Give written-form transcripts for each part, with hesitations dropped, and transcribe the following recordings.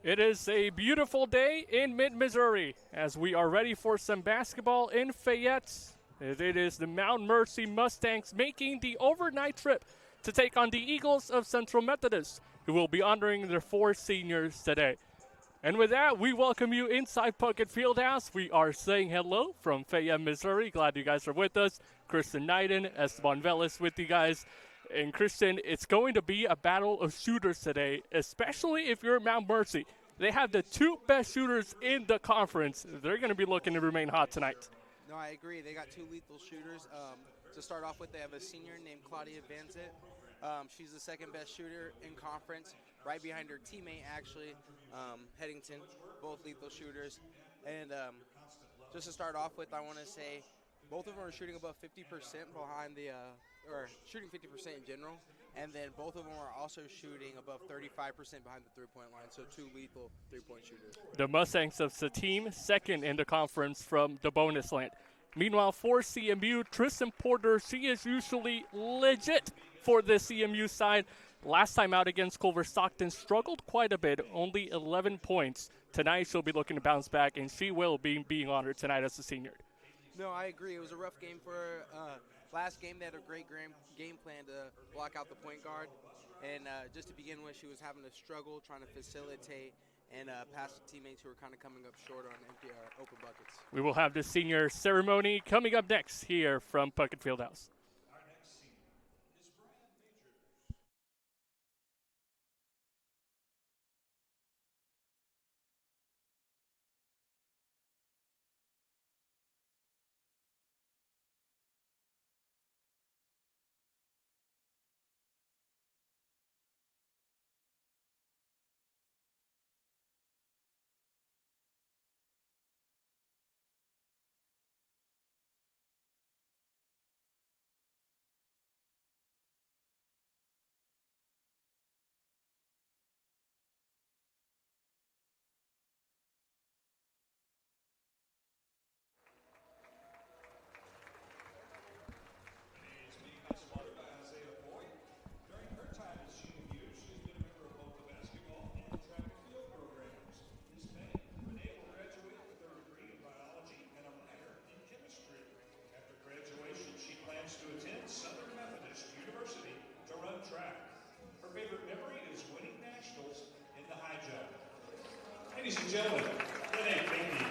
It is a beautiful day in mid-Missouri as we are ready for some basketball in Fayette. It is the Mount Mercy Mustangs making the overnight trip to take on the Eagles of Central Methodist, who will be honoring their 4 seniors today. And with that, we welcome you inside Puckett Fieldhouse. We are saying hello from Fayette, Missouri. Glad you guys are with us. Kristen Knighton, Esteban Velas with you guys. And Kristen, it's going to be a battle of shooters today, especially if you're at Mount Mercy. They have the 2 best shooters in the conference. They're going to be looking to remain hot tonight. No, I agree. They got 2 lethal shooters. To start off with, they have a senior named Claudia Vanzit. She's the 2nd best shooter in conference, right behind her teammate, actually, Headington, both lethal shooters. And just to start off with, I want to say both of them are shooting above 50% behind or shooting 50% in general. And then both of them are also shooting above 35% behind the three-point line, so 2 lethal three-point shooters. The Mustangs of Satim, 2nd in the conference from the bonus land. Meanwhile, for CMU, Tristan Porter, she is usually legit for the CMU side. Last time out against Culver Stockton, struggled quite a bit, only 11 points. Tonight she'll be looking to bounce back, and she will be being honored tonight as a senior. No, I agree. It was a rough game for her. Last game, they had a great game plan to block out the point guard. And just to begin with, she was having to struggle trying to facilitate and pass to teammates who were kind of coming up short on empty open buckets. We will have the senior ceremony coming up next here from Puckett Fieldhouse. Ladies and gentlemen, Renee Finke.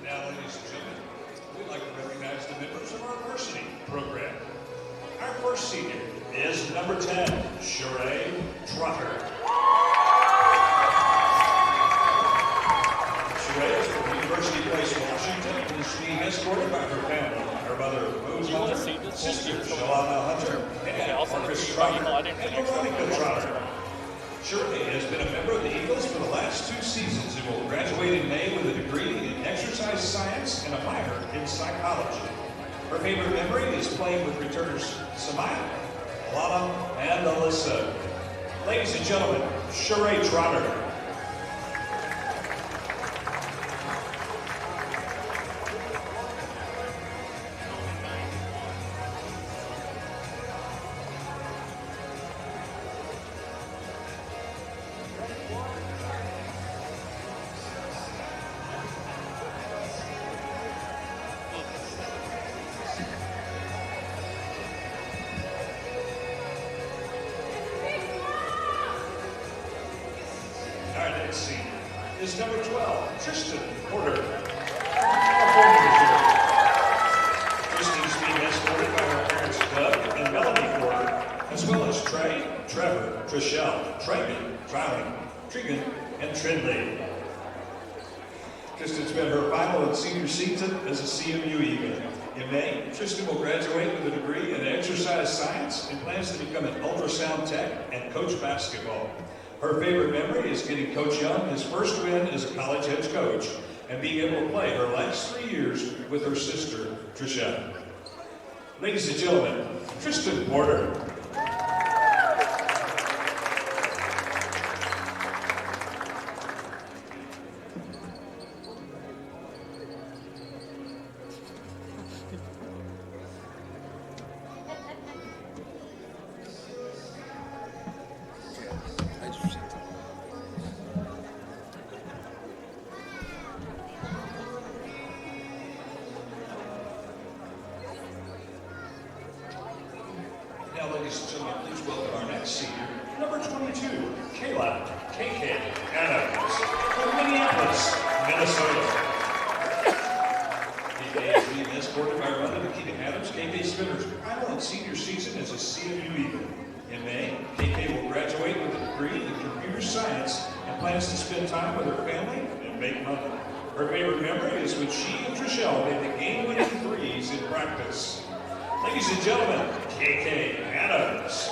Now, ladies and gentlemen, we'd like to recognize the members of our varsity program. Our first senior is number 10, Sheree Trotter. Sheree is from University Place, Washington, and is being escorted by her family, her mother, Rose Hunter, sister, Shalana Hunter, and Marcus Trotter, and Veronica Trotter. Shirley has been a member of the Eagles for the last 2 seasons and will graduate in May with a degree in exercise science and a minor in psychology. Her favorite memory is playing with returners Samaya, Alana, and Alyssa. Ladies and gentlemen, Sheree Trotter. Is number 12, Tristan Porter. Tristan's being escorted by her parents Doug and Melanie Porter, as Trey, Trevor, Trishelle, Traven, Trowing, Trigan, and Trinley. Tristan spent her final and senior season as a CMU Eagle. In May, Tristan will graduate with a degree in exercise science and plans to become an ultrasound tech and coach basketball. Her favorite memory is getting Coach Young his first win as a college head coach and being able to play her last 3 years with her sister, Trisha. Ladies and gentlemen, Tristan Porter. Now, ladies and gentlemen, please welcome our next senior, number 22, Kayla KK Adams from Minneapolis, Minnesota. KK is being escorted by her mother, Nikita Adams. KK spent her final and senior season as a CMU Eagle. In May, KK will graduate with a degree in computer science and plans to spend time with her family and make money. Her favorite memory is when she and Trishelle made the game-winning threes in practice. Ladies and gentlemen, KK Adams.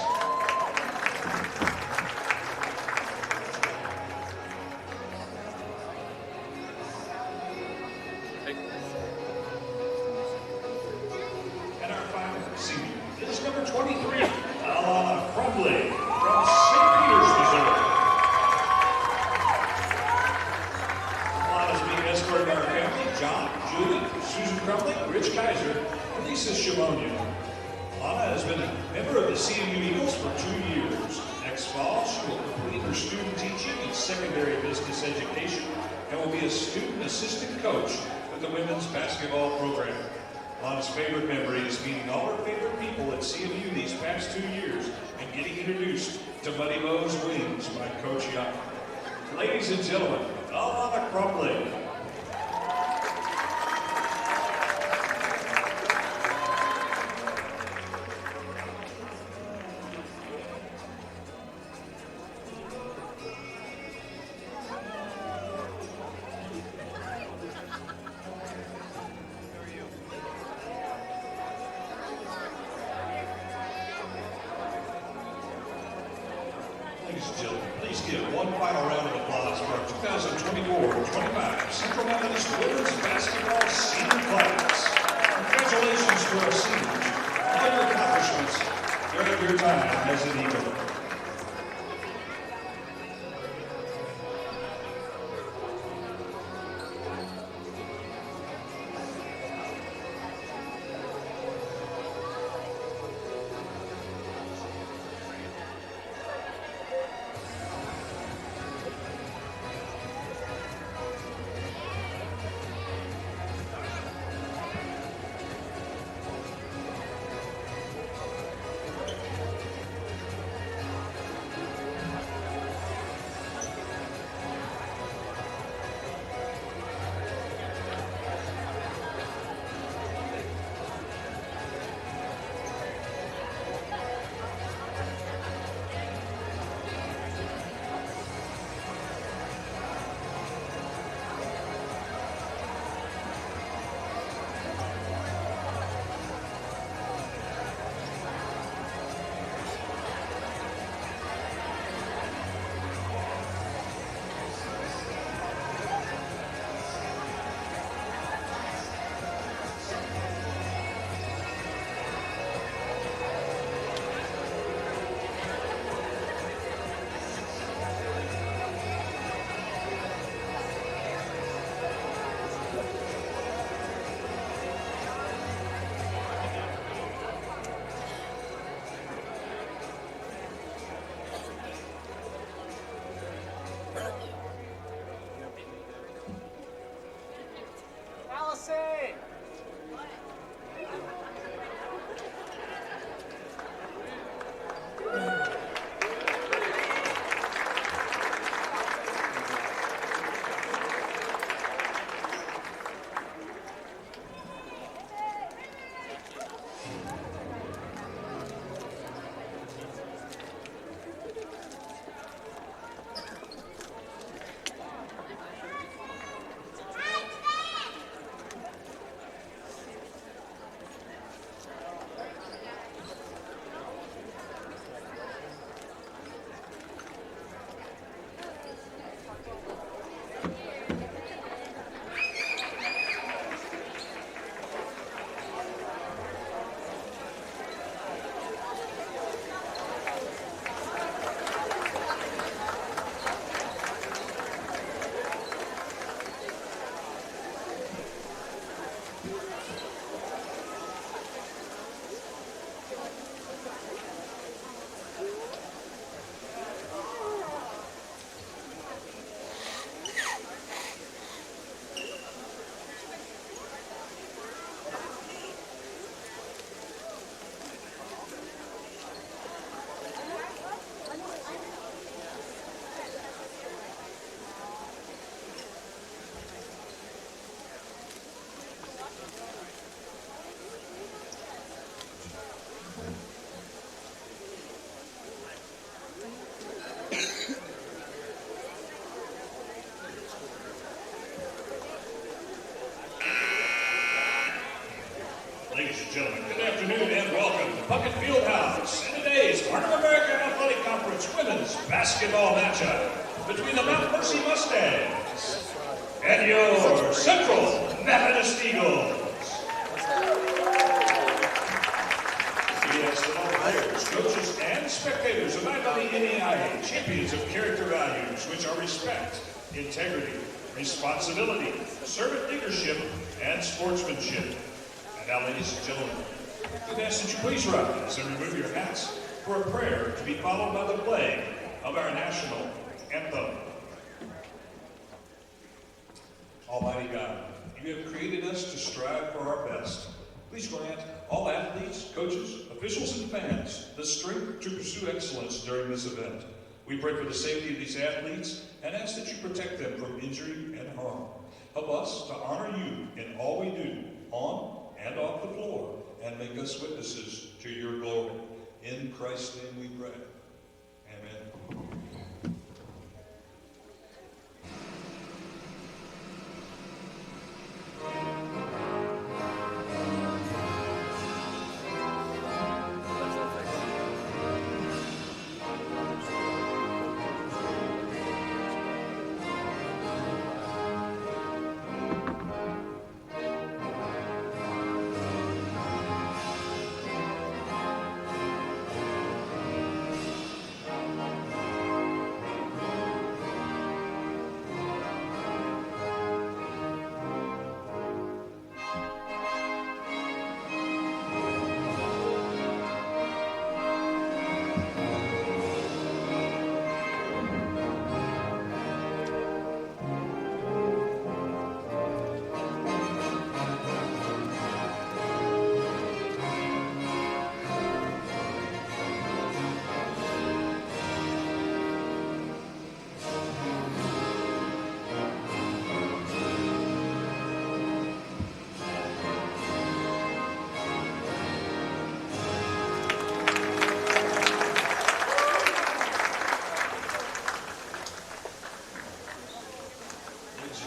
And our final senior is number 23, Alana Crumbly from St. Peters, Missouri. Alana's being escorted by her family, John, Julie, Susan Crumbly, Rich Kaiser, and Lisa Shimonia. Alana has been a member of the CMU Eagles for 2 years. Next fall, she will complete her student teaching in secondary business education and will be a student assistant coach with the women's basketball program. Alana's favorite memory is meeting all her favorite people at CMU these past 2 years and getting introduced to Muddy Mo's Wings by Coach Young. Ladies and gentlemen, Alana Crumbly. Ladies and gentlemen, please give one final round of applause for our 2024-25 Central Methodist Women's Basketball Senior Class. Congratulations to our seniors on your accomplishments during your time as an Eagle. basketball matchup between the Mount Mercy Mustangs and your Central Methodist Eagles. Yes, all players, coaches, and spectators abide by the NAIA champions of character values, which are respect, integrity, responsibility, servant leadership, and sportsmanship. And now, ladies and gentlemen, we ask that you please rise and remove your hats for a prayer to be followed by the playing of our national anthem. Almighty God, you have created us to strive for our best. Please grant all athletes, coaches, officials, and fans the strength to pursue excellence during this event. We pray for the safety of these athletes and ask that you protect them from injury and harm. Help us to honor you in all we do, on and off the floor, and make us witnesses to your glory. In Christ's name we pray. Amen.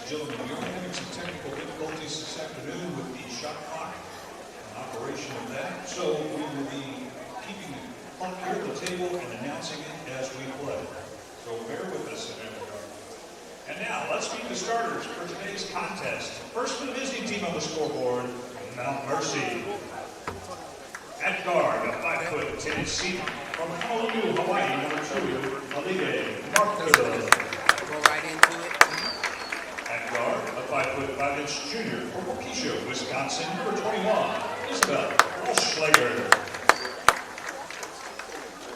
Gentlemen, we are having some technical difficulties this afternoon with the shot clock and operation of that, so we will be keeping the clock here at the table and announcing it as we play. So bear with us in that regard. And now, let's meet the starters for today's contest. First for the visiting team on the scoreboard, Mount Mercy. At guard, a 5'10" senior from Honolulu, Hawaii, number 2, Alige Markfield. Go right into it. At guard, a 5'5" junior from Waukesha, Wisconsin, number 21, Isabel Walschlager.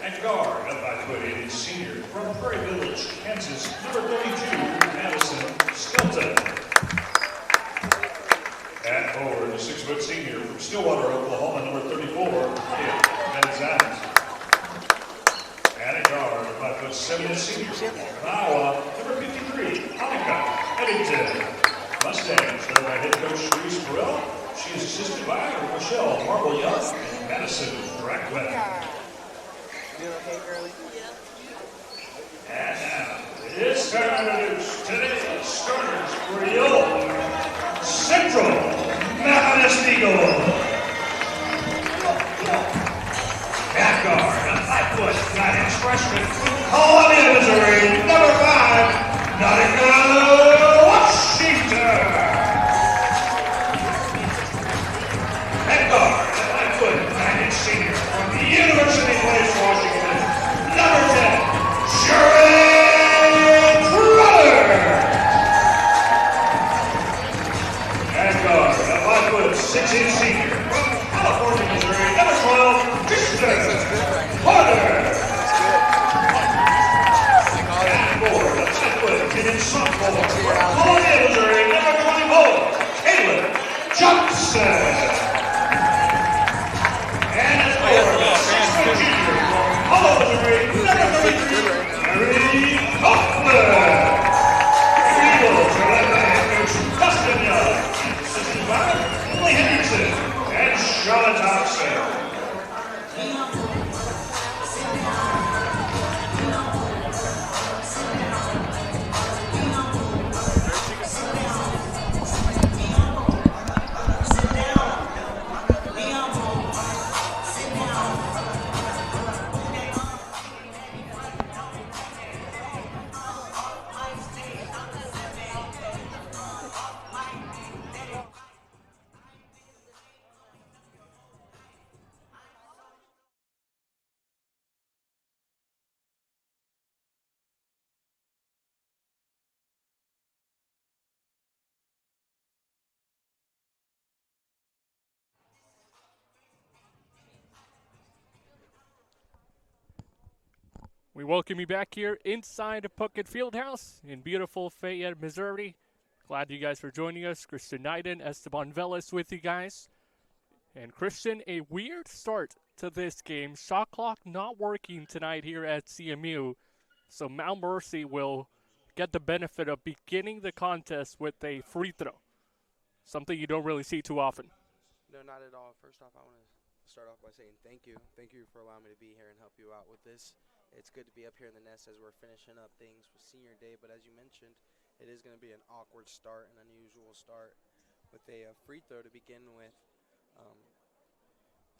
At guard, a 5'8" senior from Prairie Village, Kansas, number 32, Madison Skelton. At forward, a 6' senior from Stillwater, Oklahoma, number 34, Kate Manzant. And at guard, a 5'7" senior from Iowa, number 53, Hanukkah Eddington. Mustangs, led by head coach Louise Burrell. She is assisted by Michelle Marble Young and Madison Drackwell. Doing okay, girlie? And now, it's time to introduce today's starters for your Central Methodist Eagles. At guard, a 5'9" freshman from Columbia, Missouri, number 5, Nautica Washington. At guard, a 5'9" senior from the University Place, Washington, number 10, Sherry Crowder. At guard, a 5'6" senior from California, Missouri, number 12, Tristan Porter. Sophomore from Columbia, Missouri, number 24, Caleb Johnson. And as forward, a 6' junior from Hollow, Missouri, number 33, Harry Hoffman. The Eagles are led by head coach Dustin Young, and assisted by Lily Henderson and Charlotte Thompson. We welcome you back here inside Puckett Fieldhouse in beautiful Fayette, Missouri. Glad you guys are joining us. Christian Knighton, Esteban Velas with you guys. And Christian, a weird start to this game. Shot clock not working tonight here at CMU. So Mount Mercy will get the benefit of beginning the contest with a free throw. Something you don't really see too often. No, not at all. First off, I want to start off by saying thank you. Thank you for allowing me to be here and help you out with this. It's good to be up here in the nest as we're finishing up things with senior day. But as you mentioned, it is going to be an awkward start, an unusual start with a free throw to begin with.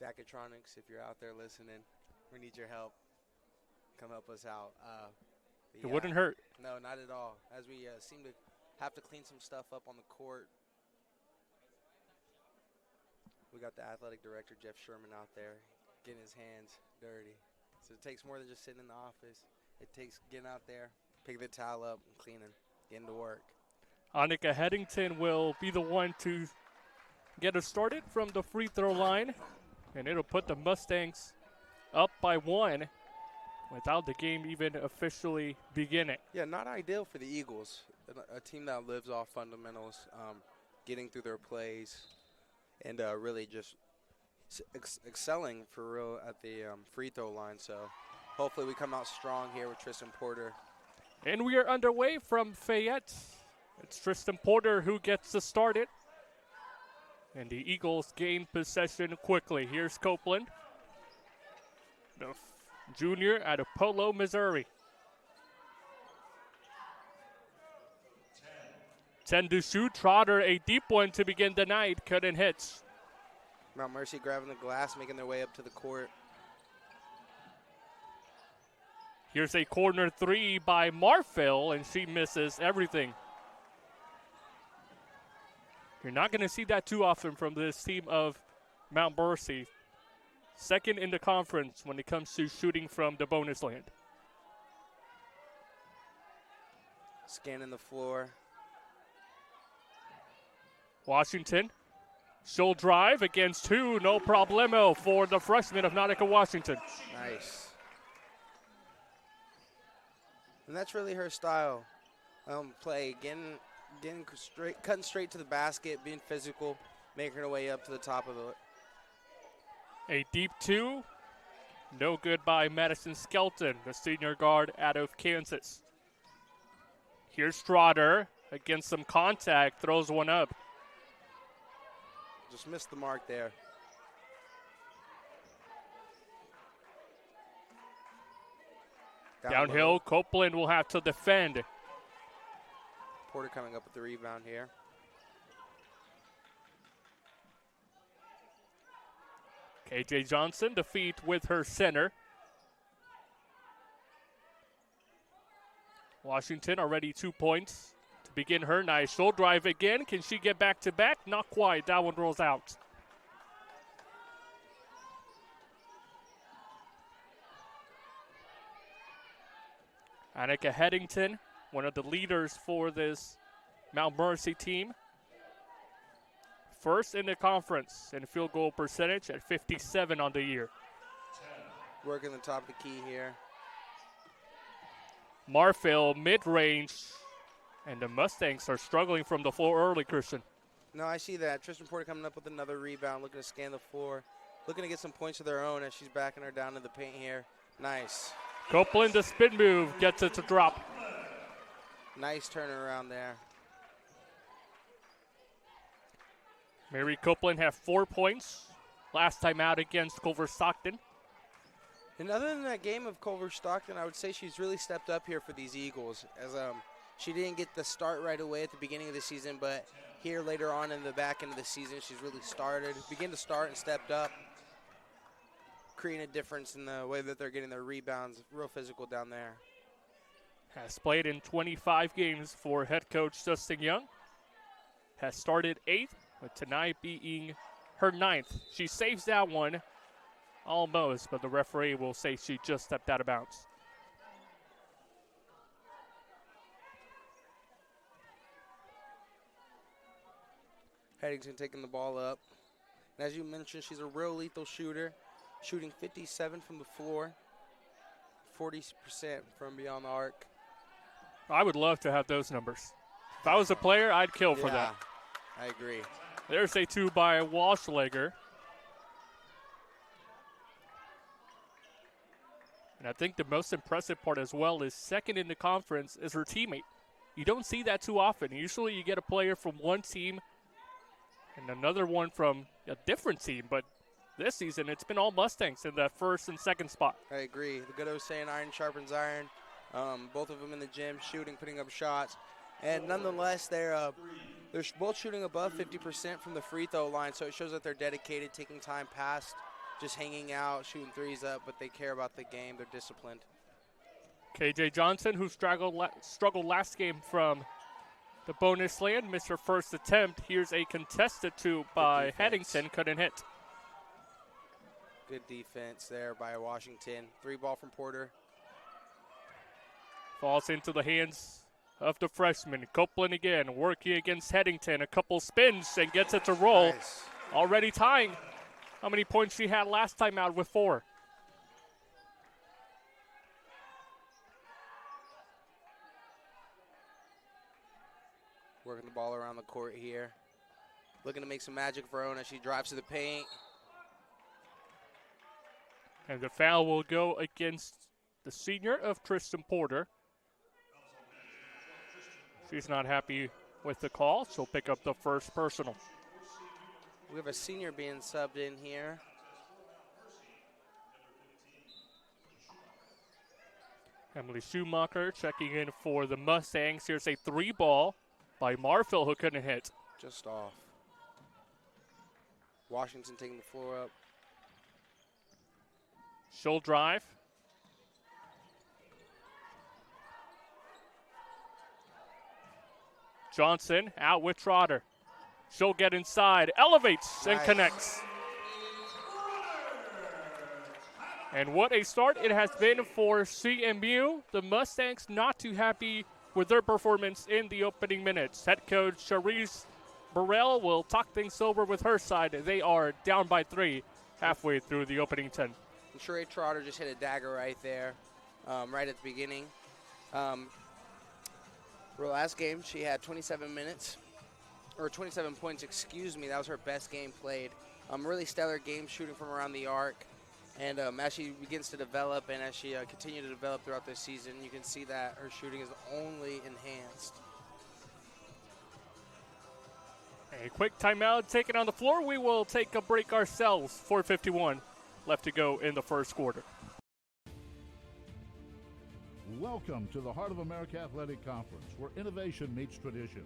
Vacatronics, if you're out there listening, we need your help. Come help us out. It wouldn't hurt. No, not at all. As we seem to have to clean some stuff up on the court. We got the athletic director, Jeff Sherman, out there getting his hands dirty. So it takes more than just sitting in the office. It takes getting out there, picking the towel up, and cleaning, getting to work. Annika Headington will be the one to get us started from the free throw line. And it'll put the Mustangs up by 1 without the game even officially beginning. Yeah, not ideal for the Eagles, a team that lives off fundamentals, getting through their plays, and really just excelling for real at the free throw line. So hopefully we come out strong here with Tristan Porter. And we are underway from Fayette. It's Tristan Porter who gets to start it. And the Eagles gain possession quickly. Here's Copeland, the junior out of Polo, Missouri. 10 to shoot. Trotter, a deep one to begin the night. Couldn't hit. Mount Mercy grabbing the glass, making their way up to the court. Here's a corner three by Marfil, and she misses everything. You're not going to see that too often from this team of Mount Mercy. Second in the conference when it comes to shooting from the bonus land. Scanning the floor. Washington. She'll drive against 2. No problemo for the freshman of Nautica Washington. Nice. And that's really her style. Play, getting straight, cutting straight to the basket, being physical, making her way up to the top of it. A deep 2. No good by Madison Skelton, the senior guard out of Kansas. Here's Trotter against some contact, throws one up. Just missed the mark there. Downhill, Copeland will have to defend. Porter coming up with the rebound here. KJ Johnson, the feed with her center. Washington already 2 points to begin her night. She'll drive again. Can she get back to back? Not quite. That one rolls out. Annika Headington, one of the leaders for this Mount Mercy team. First in the conference in field goal percentage at 57 on the year. Working the top of the key here. Marfil mid-range, and the Mustangs are struggling from the floor early, Christian. No, I see that. Tristan Porter coming up with another rebound, looking to scan the floor, looking to get some points of their own as she's backing her down in the paint here. Nice. Copeland, the spin move, gets it to drop. Nice turnaround there. Mary Copeland had 4 points last time out against Culver Stockton. And other than that game of Culver Stockton, I would say she's really stepped up here for these Eagles. As she didn't get the start right away at the beginning of the season, but here later on in the back end of the season, she's really began to start and stepped up, creating a difference in the way that they're getting their rebounds. Real physical down there. Has played in 25 games for head coach Justin Young. Has started 8th, with tonight being her 9th. She saves that one almost, but the referee will say she just stepped out of bounds. Headington taking the ball up. And as you mentioned, she's a real lethal shooter, shooting 57 from the floor. 40% from beyond the arc. I would love to have those numbers. If I was a player, I'd kill for that. I agree. There's a 2 by Walschlager. And I think the most impressive part as well is second in the conference is her teammate. You don't see that too often. Usually you get a player from one team and another one from a different team. But this season, it's been all Mustangs in that first and second spot. I agree. The good old saying, iron sharpens iron. Both of them in the gym, shooting, putting up shots. And nonetheless, they're both shooting above 50% from the free throw line, so it shows that they're dedicated, taking time past just hanging out, shooting threes up, but they care about the game. They're disciplined. KJ Johnson, who struggled last game from the bonus land, missed her first attempt. Here's a contested 2 by Headington, couldn't hit. Good defense there by Washington. 3 ball from Porter. Falls into the hands of the freshman. Copeland again, working against Headington. A couple spins and gets it to roll. Nice. Already tying how many points she had last time out with 4. Working the ball around the court here. Looking to make some magic for her own as she drives to the paint. And the foul will go against the senior of Tristan Porter. She's not happy with the call. She'll pick up the first personal. We have a senior being subbed in here. Emily Schumacher checking in for the Mustangs. Here's a 3 ball by Marfil, who couldn't hit. Just off. Washington taking the floor up. She'll drive. Johnson out with Trotter. She'll get inside, elevates, and connects. And what a start it has been for CMU. The Mustangs not too happy with their performance in the opening minutes. Head coach Charisse Burrell will talk things over with her side. They are down by 3 halfway through the opening 10. And Sheree Trotter just hit a dagger right there, right at the beginning. Her last game, she had 27 points, excuse me. That was her best game played. Really stellar game shooting from around the arc. And as she begins to develop and as she continues to develop throughout this season, you can see that her shooting is only enhanced. A quick timeout taken on the floor. We will take a break ourselves. 4:51 left to go in the first quarter. Welcome to the Heart of America Athletic Conference, where innovation meets tradition.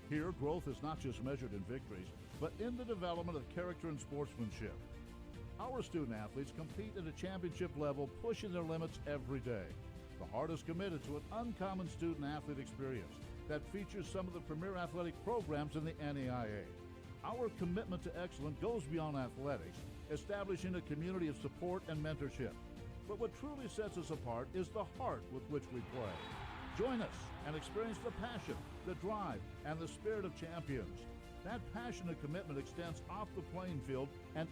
Here, growth is not just measured in victories, but in the development of character and sportsmanship. Our student athletes compete at a championship level, pushing their limits every day. The Heart is committed to an uncommon student athlete experience that features some of the premier athletic programs in the NAIA. Our commitment to excellence goes beyond athletics, establishing a community of support and mentorship. But what truly sets us apart is the heart with which we play. Join us and experience the passion, the drive, and the spirit of champions. That passion and commitment extends off the playing field and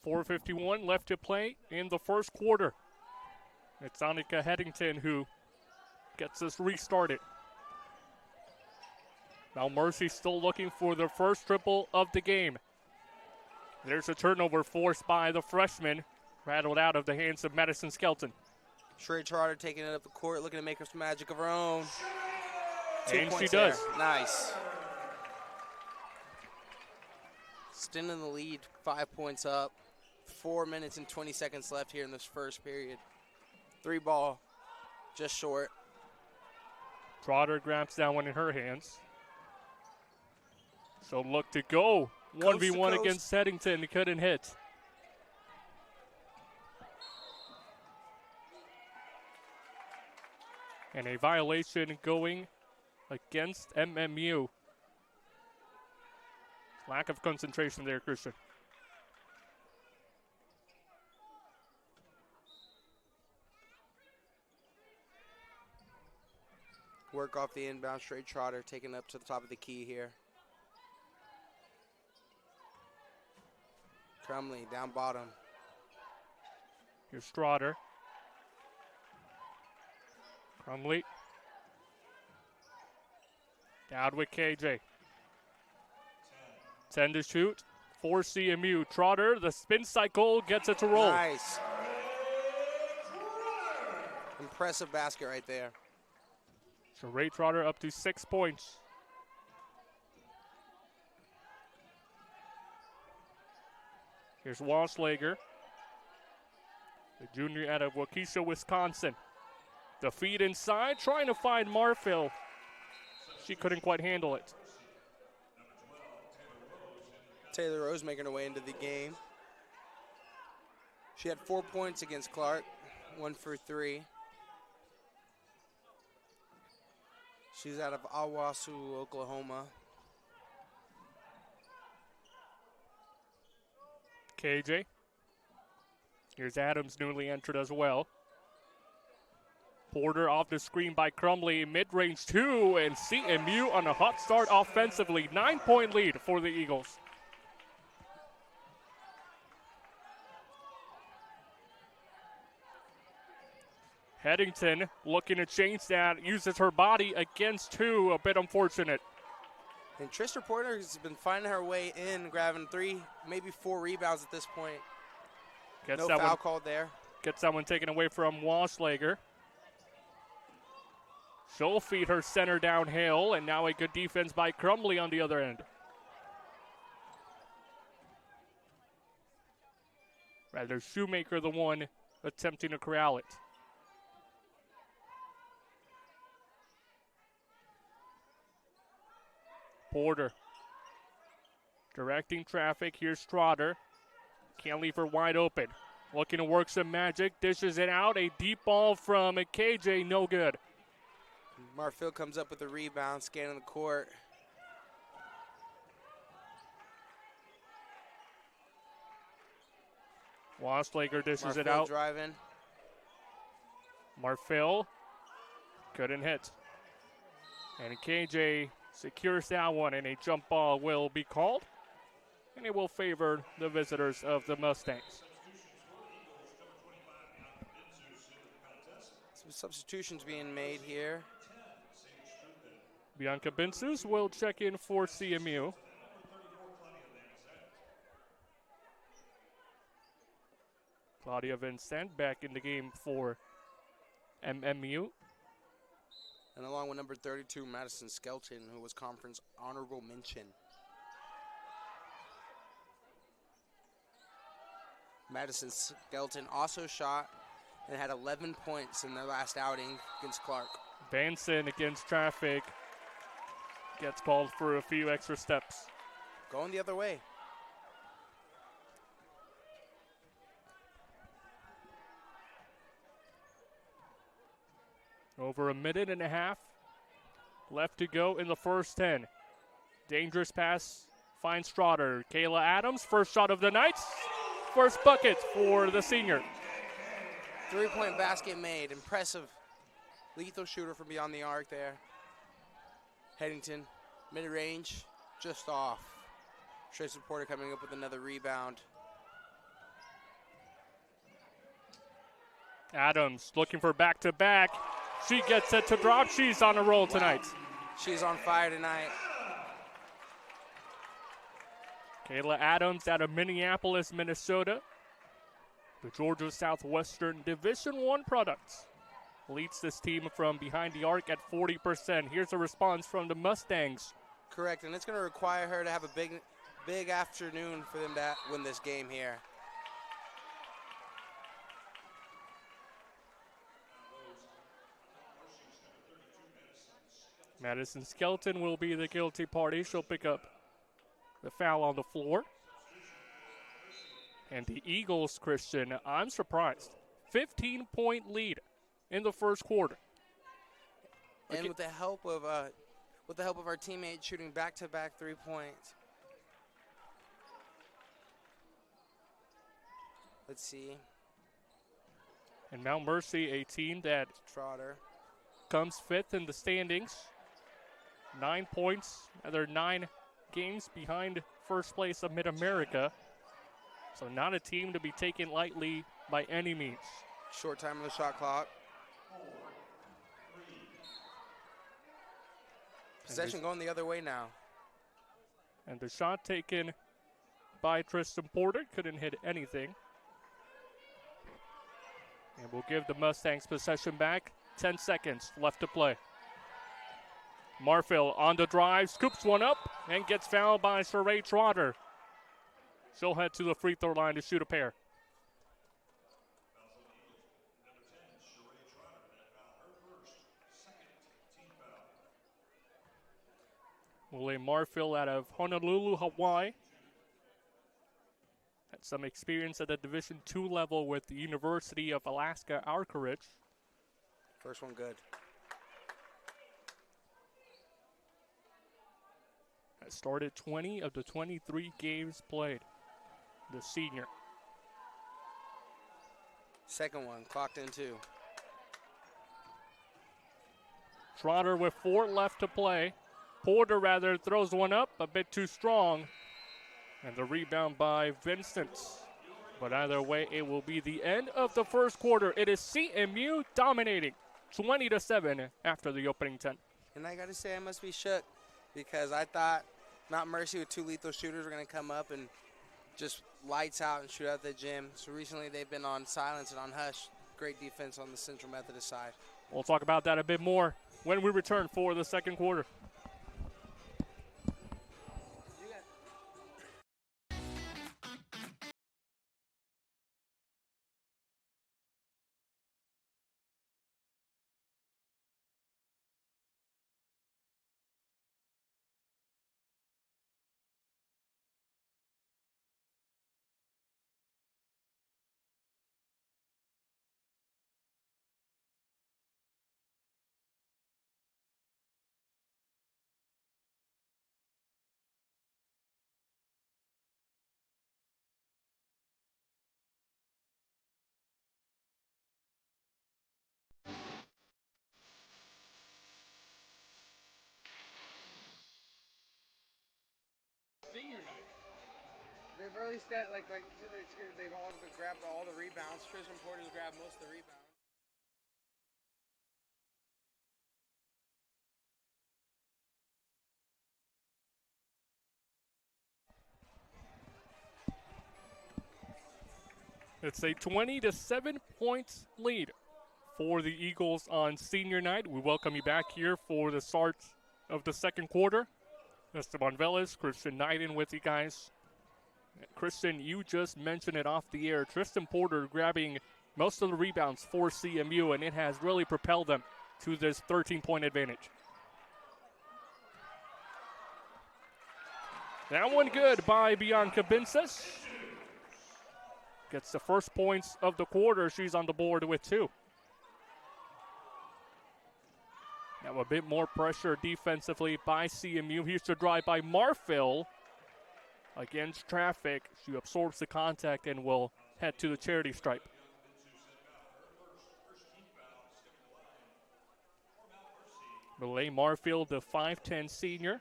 4:51 left to play in the first quarter. It's Annika Headington who gets us restarted. Now Mercy still looking for the first triple of the game. There's a turnover forced by the freshman, rattled out of the hands of Madison Skelton. Sheree Trotter taking it up the court, looking to make some magic of her own. And she does. Nice. Extending the lead, 5 points up. 4 minutes and 20 seconds left here in this first period. 3 ball, just short. Trotter grabs that one in her hands. So look to go. 1v1 against Headington, couldn't hit. And a violation going against MMU. Lack of concentration there, Christian. Work off the inbound, straight Trotter taking up to the top of the key here. Crumley down bottom. Here's Strotter. Crumley. Down with KJ. 10 to shoot for CMU. Trotter, the spin cycle, gets it to roll. Nice. Impressive basket right there. So Ray Trotter up to 6 points. Here's Walschlager, the junior out of Waukesha, Wisconsin. The feed inside, trying to find Marfil. She couldn't quite handle it. Taylor Rose making her way into the game. She had 4 points against Clark, 1 for 3. She's out of Awasu, Oklahoma. KJ. Here's Adams, newly entered as well. Porter off the screen by Crumley, mid-range 2, and CMU on a hot start offensively. 9-point lead for the Eagles. Headington looking to change that, uses her body against 2, a bit unfortunate. And Trista Porter has been finding her way in, grabbing 3, maybe 4 rebounds at this point. No foul called there. Gets that one taken away from Walschlager. She'll feed her center downhill, and now a good defense by Crumley on the other end. Rather, Shoemaker the one attempting to corral it. Porter directing traffic. Here's Strotter. Can't leave her wide open. Looking to work some magic. Dishes it out. A deep ball from KJ. No good. Marfil comes up with a rebound, scanning the court. Walschlager dishes it Marfil out. driving. Marfil couldn't hit. And KJ secures that one, and a jump ball will be called. And it will favor the visitors of the Mustangs. Some substitutions being made here. Bianca Binsus will check in for CMU. Claudia Vincent back in the game for MMU. And along with number 32, Madison Skelton, who was conference honorable mention. Madison Skelton also shot and had 11 points in their last outing against Clark. Benson against traffic. Gets called for a few extra steps. Going the other way. Over a minute and a half left to go in the first 10. Dangerous pass finds Strotter. Kayla Adams, first shot of the night. First bucket for the senior. 3-point basket made. Impressive. Lethal shooter from beyond the arc there. Headington, mid-range, just off. Tracy Porter coming up with another rebound. Adams looking for back-to-back. She gets it to drop. She's on a roll tonight. She's on fire tonight. Kayla Adams out of Minneapolis, Minnesota. The Georgia Southwestern Division I product. Leads this team from behind the arc at 40%. Here's a response from the Mustangs. Correct, and it's going to require her to have a big afternoon for them to win this game here. Madison Skelton will be the guilty party. She'll pick up the foul on the floor. And the Eagles, Christian, I'm surprised. 15-point lead in the first quarter. And with the help of our teammates shooting back-to-back 3 points. Let's see. And Mount Mercy, a team that Trotter comes fifth in the standings. 9 points. They're 9 games behind first place of Mid-America. So not a team to be taken lightly by any means. Short time on the shot clock. Possession going the other way now. And the shot taken by Tristan Porter couldn't hit anything. And we'll give the Mustangs possession back. 10 seconds left to play. Marfil on the drive, scoops one up, and gets fouled by Sheree Trotter. She'll head to the free throw line to shoot a pair. William Marfil out of Honolulu, Hawaii. Had some experience at the Division II level with the University of Alaska Anchorage. First one good. Has started 20 of the 23 games played. The senior. Second one, clocked in 2. Trotter with 4 left to play. Porter rather throws one up, a bit too strong. And the rebound by Vincent. But either way, it will be the end of the first quarter. It is CMU dominating 20-7 after the opening 10. And I got to say, I must be shook because I thought Mount Mercy with 2 lethal shooters were going to come up and just lights out and shoot out the gym. So recently they've been on silence and on hush. Great defense on the Central Methodist side. We'll talk about that a bit more when we return for the second quarter. They've really they've all grabbed all the rebounds. Tristan Porter's grabbed most of the rebounds. It's a 20-7 points lead for the Eagles on senior night. We welcome you back here for the start of the second quarter. Esteban Velez, Christian Knighton with you guys. Christian, you just mentioned it off the air. Tristan Porter grabbing most of the rebounds for CMU, and it has really propelled them to this 13-point advantage. That one good by Bianca Binces. Gets the first points of the quarter. She's on the board with 2. Now a bit more pressure defensively by CMU. Here's the drive by Marfil. Against traffic, she absorbs the contact and will head to the charity stripe. Belay Marfield, the 5'10 senior,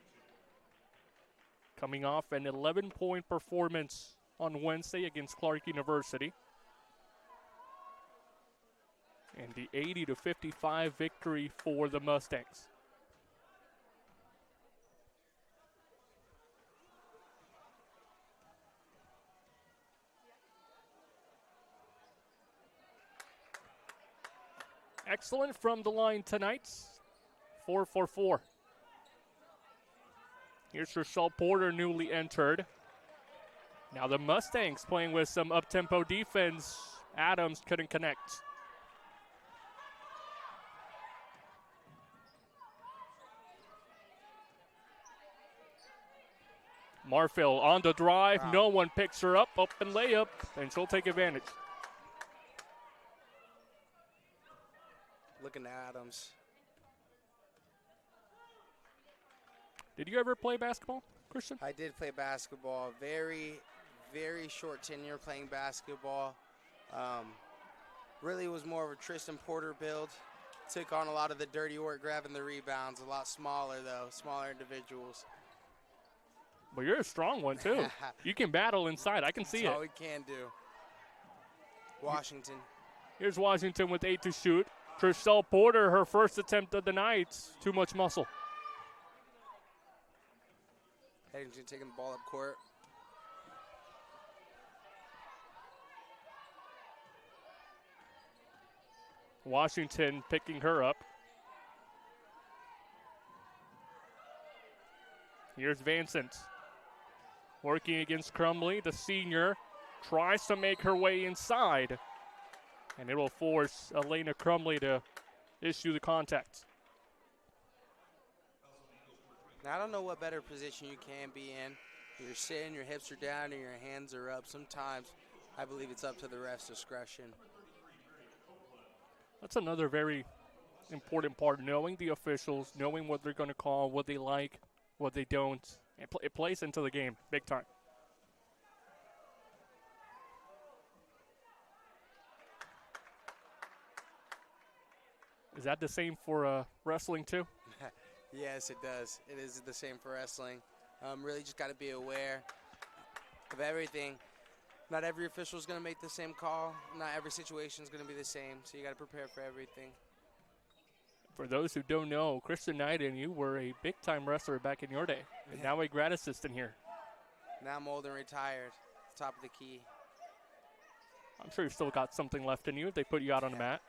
coming off an 11-point performance on Wednesday against Clark University. And the 80-55 victory for the Mustangs. Excellent from the line tonight. 4 for 4. Here's Rochelle Porter, newly entered. Now the Mustangs playing with some up-tempo defense. Adams couldn't connect. Marfil on the drive. Wow. No one picks her up. Open layup, and she'll take advantage. Looking at Adams. Did you ever play basketball, Christian? I did play basketball. Very, very short tenure playing basketball. Really was more of a Tristan Porter build. Took on a lot of the dirty work, grabbing the rebounds. A lot smaller, though. Smaller individuals. But you're a strong one, too. You can battle inside. I can see it. That's all we can do. Washington. Here's Washington with 8 to shoot. Trishelle Porter, her first attempt of the night. Too much muscle. Headington taking the ball up court. Washington picking her up. Here's Vincent. Working against Crumley. The senior tries to make her way inside. And it will force Elena Crumley to issue the contact. Now, I don't know what better position you can be in. You're sitting, your hips are down, and your hands are up. Sometimes I believe it's up to the ref's discretion. That's another very important part, knowing the officials, knowing what they're going to call, what they like, what they don't. It plays into the game big time. Is that the same for wrestling too? Yes, it does. It is the same for wrestling. Really just got to be aware of everything. Not every official is going to make the same call. Not every situation is going to be the same, so you got to prepare for everything. For those who don't know, Kristen Knight and you were a big-time wrestler back in your day, and now a grad assistant here. Now I'm old and retired. Top of the key. I'm sure you've still got something left in you if they put you out on the mat.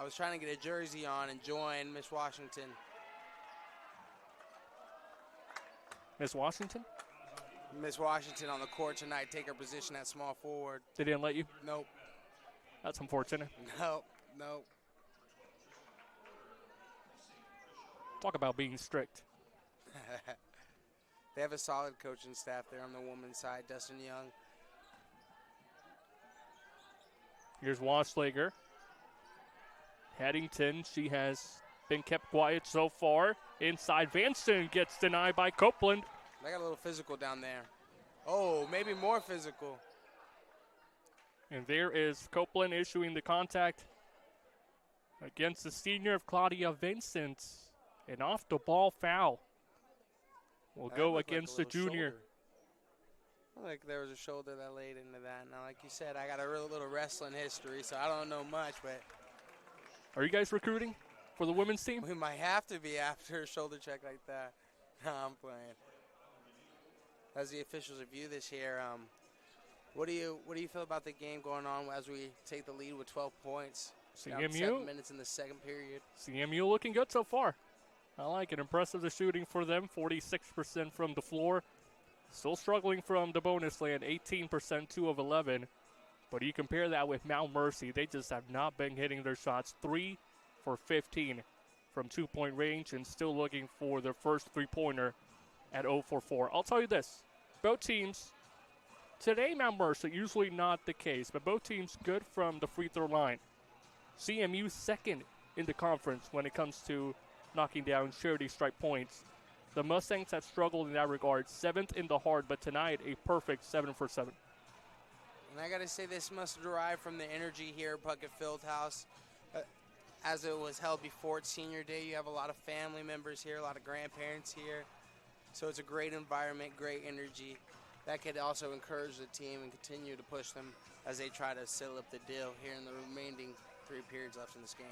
I was trying to get a jersey on and join Miss Washington. Miss Washington? Miss Washington on the court tonight, take her position at small forward. They didn't let you? Nope. That's unfortunate. Nope. Talk about being strict. They have a solid coaching staff there on the women's side. Dustin Young. Here's Washlager. Headington, she has been kept quiet so far. Inside, Vanston gets denied by Copeland. They got a little physical down there. Oh, maybe more physical. And there is Copeland issuing the contact against the senior of Claudia Vincent. An off-the-ball foul will go against the junior. Like there was a shoulder that laid into that. Now, like you said, I got a real little wrestling history, so I don't know much, but are you guys recruiting for the women's team? we might have to be after a shoulder check like that. No, I'm playing. As the officials review this here, what do you feel about the game going on as we take the lead with 12 points? CMU, 7 minutes in the second period. CMU looking good so far. I like it. Impressive the shooting for them. 46% from the floor. Still struggling from the bonus land. 18%, 2 of 11. But you compare that with Mount Mercy, they just have not been hitting their shots. 3 for 15 from 2-point range and still looking for their first three-pointer at 0 for 4. I'll tell you this. Both teams, today Mount Mercy, usually not the case, but both teams good from the free throw line. CMU second in the conference when it comes to knocking down charity stripe points. The Mustangs have struggled in that regard. 7th in the hard, but tonight a perfect 7 for 7. And I got to say, this must derive from the energy here at Puckett Fieldhouse. As it was held before its senior day, you have a lot of family members here, a lot of grandparents here. So it's a great environment, great energy. That could also encourage the team and continue to push them as they try to seal up the deal here in the remaining 3 periods left in this game.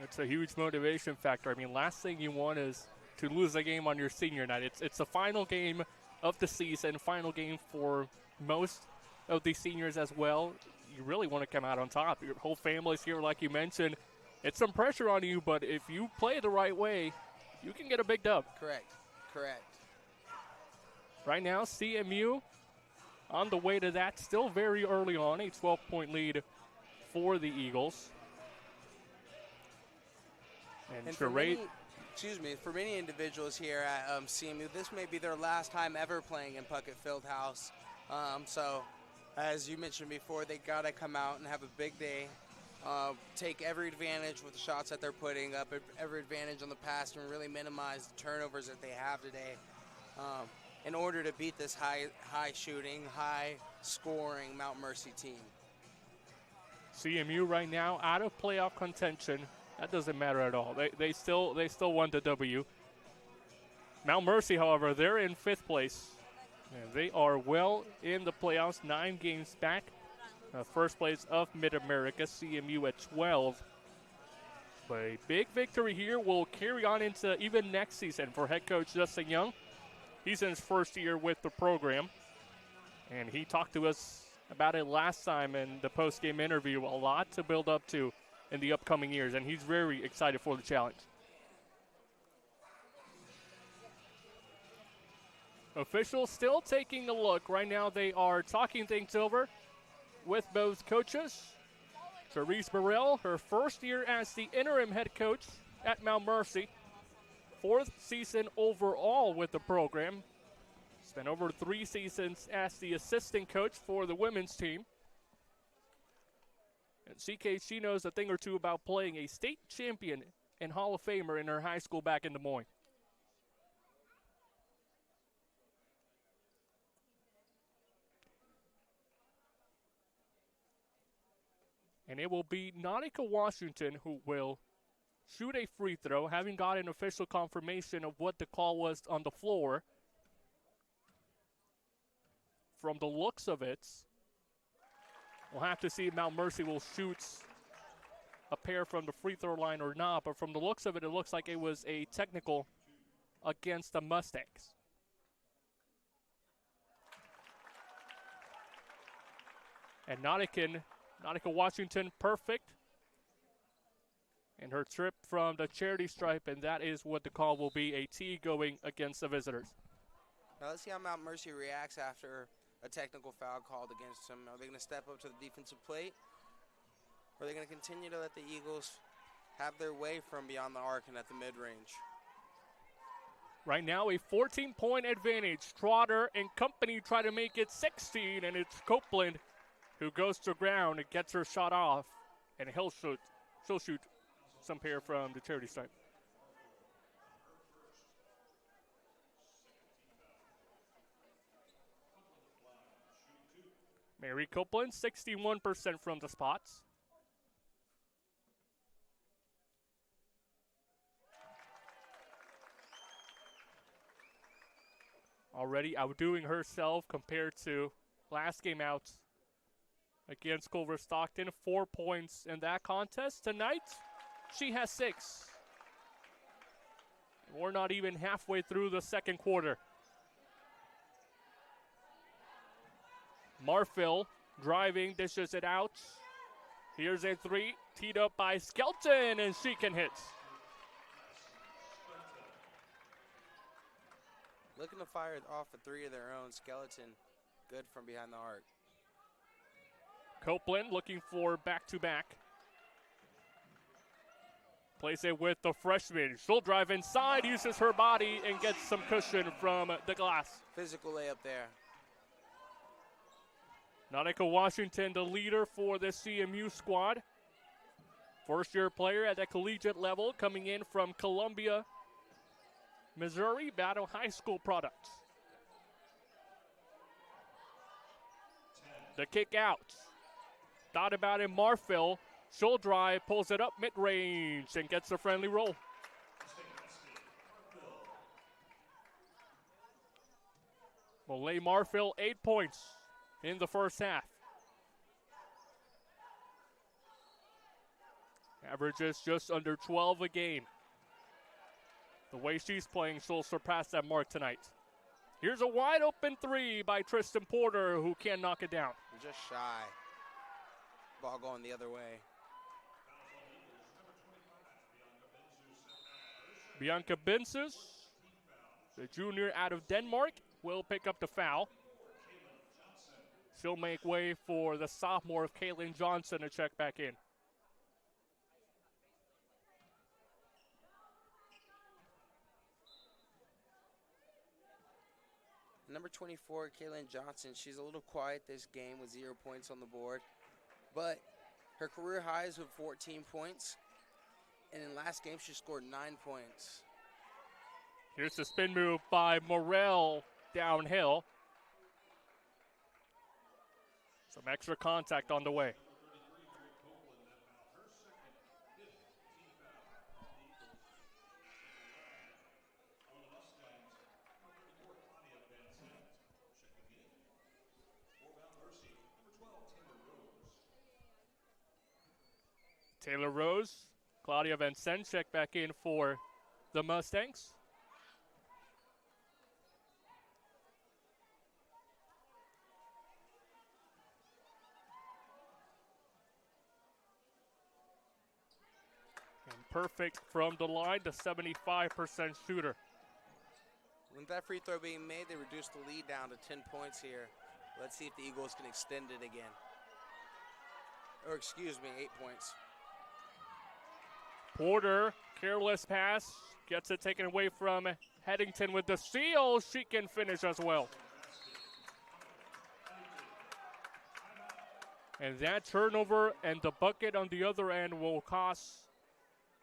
It's a huge motivation factor. I mean, last thing you want is to lose a game on your senior night. It's the final game of the season, final game for most of the seniors as well. You really want to come out on top. Your whole family's here, like you mentioned. It's some pressure on you, but if you play the right way, you can get a big dub. Correct. Right now, CMU on the way to that, still very early on, a 12-point lead for the Eagles. And for many individuals here at CMU, this may be their last time ever playing in Puckett Fieldhouse. So, as you mentioned before, they got to come out and have a big day. Take every advantage with the shots that they're putting up, every advantage on the pass, and really minimize the turnovers that they have today in order to beat this high-shooting, high-scoring Mount Mercy team. CMU right now out of playoff contention. That doesn't matter at all. They still won the W. Mount Mercy, however, they're in 5th place. And they are well in the playoffs, 9 games back first place of Mid-America, CMU at 12. But a big victory here will carry on into even next season for head coach Justin Young. He's in his first year with the program, and he talked to us about it last time in the post-game interview. A lot to build up to in the upcoming years, and he's very excited for the challenge. Officials still taking a look. Right now they are talking things over with both coaches. Therese Burrell, her first year as the interim head coach at Mount Mercy. 4th season overall with the program. Spent over 3 seasons as the assistant coach for the women's team. And CK, she knows a thing or two about playing a state champion and Hall of Famer in her high school back in Des Moines. And it will be Nautica Washington who will shoot a free throw, having gotten official confirmation of what the call was on the floor. From the looks of it, we'll have to see if Mount Mercy will shoot a pair from the free throw line or not, but from the looks of it, it looks like it was a technical against the Mustangs. And Nautica Washington, perfect. And her trip from the charity stripe, and that is what the call will be, a tee going against the visitors. Now let's see how Mount Mercy reacts after a technical foul called against them. Are they going to step up to the defensive plate? Or are they going to continue to let the Eagles have their way from beyond the arc and at the mid-range? Right now, a 14-point advantage. Trotter and company try to make it 16, and it's Copeland who goes to ground and gets her shot off, and she'll shoot some pair from the charity stripe. Mary Copeland, 61% from the spots. Already outdoing herself compared to last game out against Culver Stockton. 4 points in that contest. Tonight, she has 6. We're not even halfway through the second quarter. Marfil driving, dishes it out. Here's a 3, teed up by Skelton, and she can hit. Looking to fire off a 3 of their own. Skeleton, good from behind the arc. Copeland looking for back-to-back. Plays it with the freshman. She'll drive inside, uses her body, and gets some cushion from the glass. Physical layup there. Nautica Washington, the leader for the CMU squad. First-year player at the collegiate level, coming in from Columbia, Missouri, Battle High School product. The kick out. Thought about it, Marfil. She'll drive, pulls it up mid-range, and gets a friendly roll. Malay Marfil, 8 points in the first half. Averages just under 12 a game. The way she's playing, she'll surpass that mark tonight. Here's a wide open 3 by Tristan Porter, who can't knock it down. Just shy. Ball going the other way. Bianca Bensus, the junior out of Denmark, will pick up the foul. She'll make way for the sophomore of Kaylin Johnson to check back in. Number 24, Kaylin Johnson, she's a little quiet this game with 0 points on the board. But her career highs with 14 points. And in last game, she scored 9 points. Here's the spin move by Morrell downhill. Some extra contact on the way. Taylor Rose, Claudia Vancenchek back in for the Mustangs. And perfect from the line, the 75% shooter. With that free throw being made, they reduced the lead down to 10 points here. Let's see if the Eagles can extend it again. Or excuse me, 8 points. Porter, careless pass, gets it taken away from Headington with the steal. She can finish as well. And that turnover and the bucket on the other end will cost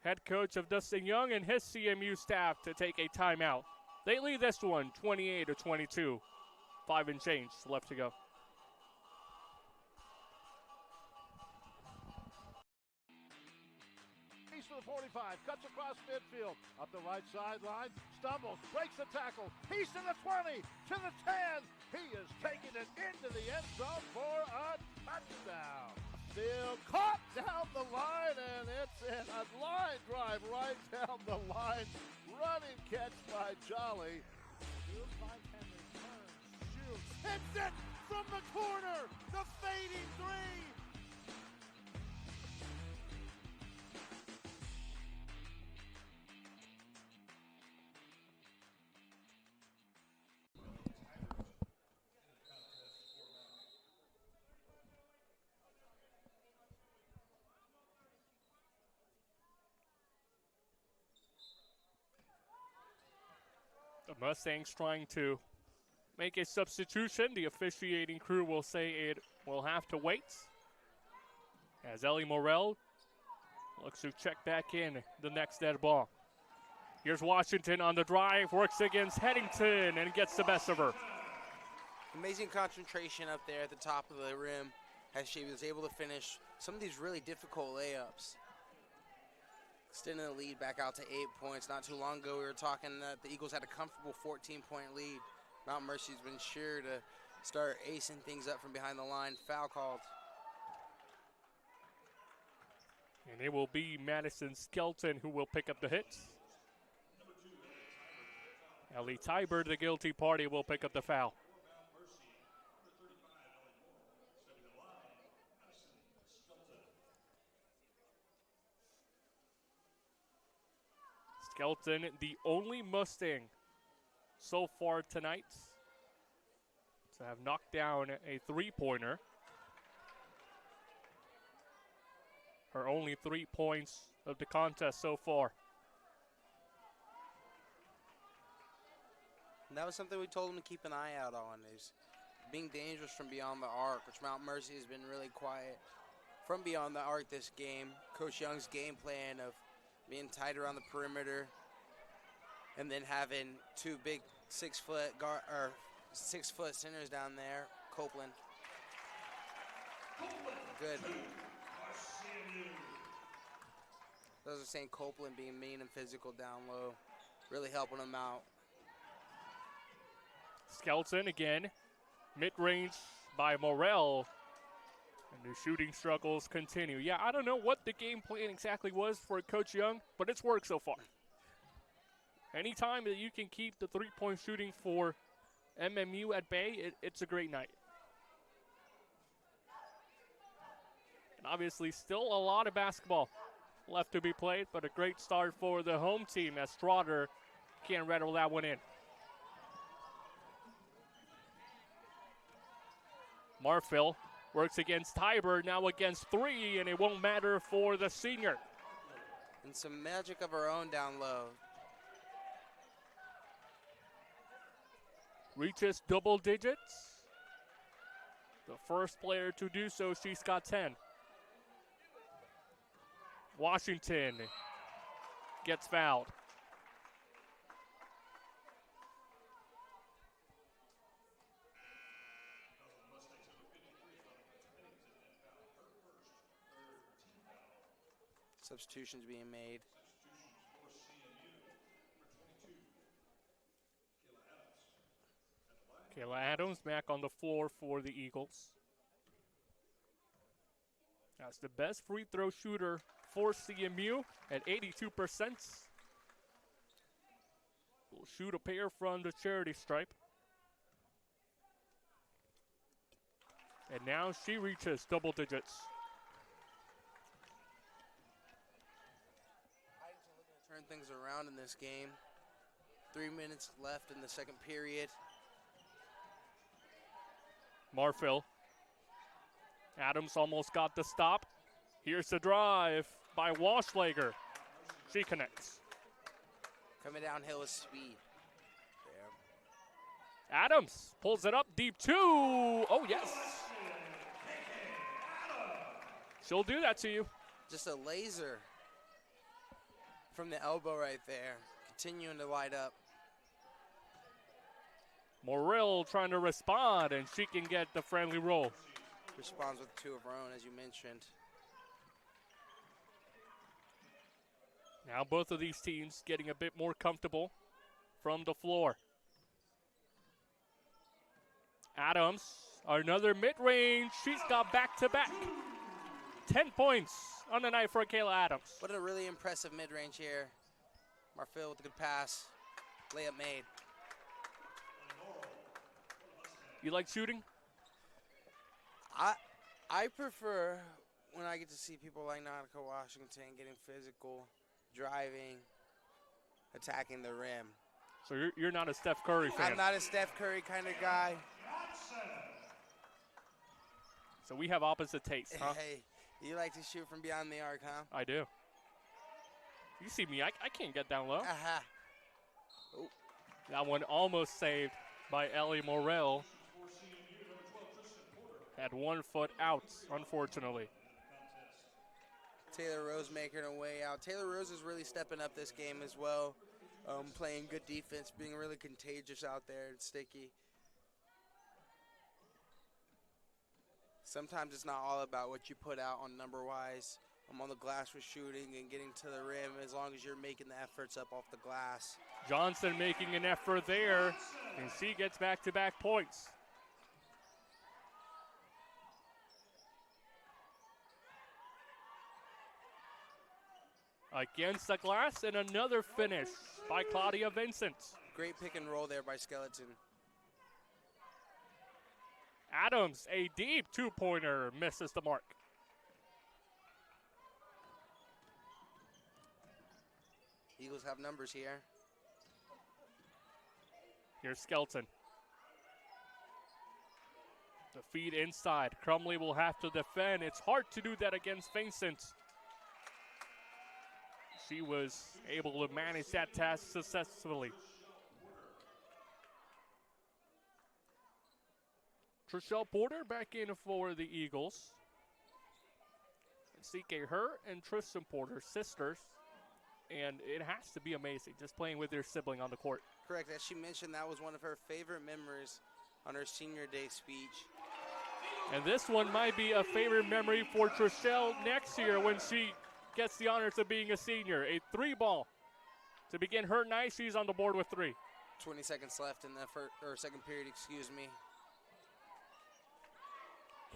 head coach of Dustin Young and his CMU staff to take a timeout. They lead this one 28-22. 5 and change left to go. For the 45, cuts across midfield, up the right sideline, stumbles, breaks the tackle, he's to the 20, to the 10, he is taking it into the end zone for a touchdown. Still caught down the line, and it's in a line drive right down the line. Running catch by Jolly. Henry turns, shoots, hits it from the corner, the fading three. The Mustangs trying to make a substitution. The officiating crew will say it will have to wait, as Ellie Morell looks to check back in the next dead ball. Here's Washington on the drive, works against Headington and gets the best of her. Amazing concentration up there at the top of the rim as she was able to finish some of these really difficult layups. Extending the lead back out to 8 points. Not too long ago, we were talking that the Eagles had a comfortable 14-point lead. Mount Mercy's been sure to start acing things up from behind the line. Foul called. And it will be Madison Skelton who will pick up the hits. Ellie Tybert, the guilty party, will pick up the foul. Skelton, the only Mustang so far tonight to have knocked down a three-pointer. Her only 3 points of the contest so far. And that was something we told them to keep an eye out on, is being dangerous from beyond the arc, which Mount Mercy has been really quiet from beyond the arc this game. Coach Young's game plan of being tight around the perimeter, and then having 2 big 6-foot centers down there. Copeland. Good. Those are saying Copeland being mean and physical down low, really helping them out. Skelton again, mid-range by Morell. And the shooting struggles continue. Yeah, I don't know what the game plan exactly was for Coach Young, but it's worked so far. Anytime that you can keep the three-point shooting for MMU at bay, it's a great night. And obviously still a lot of basketball left to be played, but a great start for the home team as Strotter can't rattle that one in. Marfil works against Tiber, now against 3, and it won't matter for the senior. And some magic of her own down low. Reaches double digits. The first player to do so, she's got 10. Washington gets fouled. Substitutions being made. Kayla Adams back on the floor for the Eagles. That's the best free throw shooter for CMU at 82%. Will shoot a pair from the charity stripe. And now she reaches double digits. Turn things around in this game. 3 minutes left in the second period. Marfil. Adams almost got the stop. Here's the drive by Washleger. She connects. Coming downhill with speed. There. Adams pulls it up deep two. Oh, yes. She'll do that to you. Just a laser from the elbow right there. Continuing to light up. Morrill trying to respond, and she can get the friendly roll. Responds with two of her own, as you mentioned. Now both of these teams getting a bit more comfortable from the floor. Adams, another mid-range. She's got back-to-back. 10 points on the night for Kayla Adams. What a really impressive mid-range here. Marfil with a good pass. Layup made. You like shooting? I prefer when I get to see people like Nautica Washington getting physical, driving, attacking the rim. So you're not a Steph Curry fan. I'm not a Steph Curry kind of guy. So we have opposite tastes, huh? Hey, you like to shoot from beyond the arc, huh? I do. You see me, I can't get down low. Aha. Oh. That one almost saved by Ellie Morrell. Had 1 foot out, unfortunately. Taylor Rose making her way out. Taylor Rose is really stepping up this game as well. Playing good defense, being really contagious out there and sticky. Sometimes it's not all about what you put out on number-wise. I'm on the glass with shooting and getting to the rim as long as you're making the efforts up off the glass. Johnson making an effort there, and she gets back-to-back points. Against the glass, and another finish by Claudia Vincent. Great pick and roll there by Skeleton. Adams, a deep two-pointer, misses the mark. Eagles have numbers here. Here's Skelton. The feed inside. Crumley will have to defend. It's hard to do that against Vincent. She was able to manage that task successfully. Trishelle Porter back in for the Eagles. C.K. Her and Tristan Porter, sisters. And it has to be amazing just playing with your sibling on the court. Correct. As she mentioned, that was one of her favorite memories on her senior day speech. And this one might be a favorite memory for Trishelle next year when she gets the honors of being a senior. A 3-ball to begin her night. She's on the board with 3. 20 seconds left in the second period, excuse me.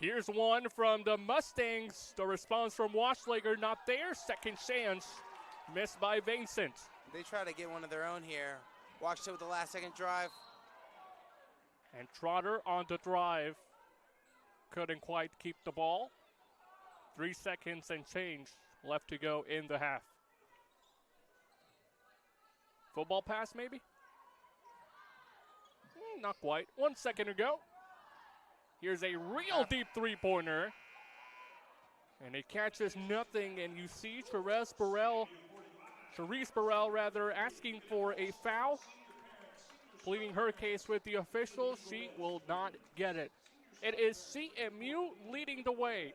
Here's one from the Mustangs. The response from Washleger not there. Second chance missed by Vincent. They try to get one of their own here. Washington with the last second drive. And Trotter on the drive. Couldn't quite keep the ball. 3 seconds and change left to go in the half. Football pass maybe? Not quite. 1 second to go. Here's a real deep three-pointer. And it catches nothing, and you see Charisse Burrell asking for a foul. Pleading her case with the officials. She will not get it. It is CMU leading the way.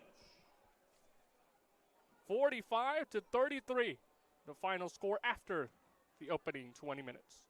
45-33, the final score after the opening 20 minutes.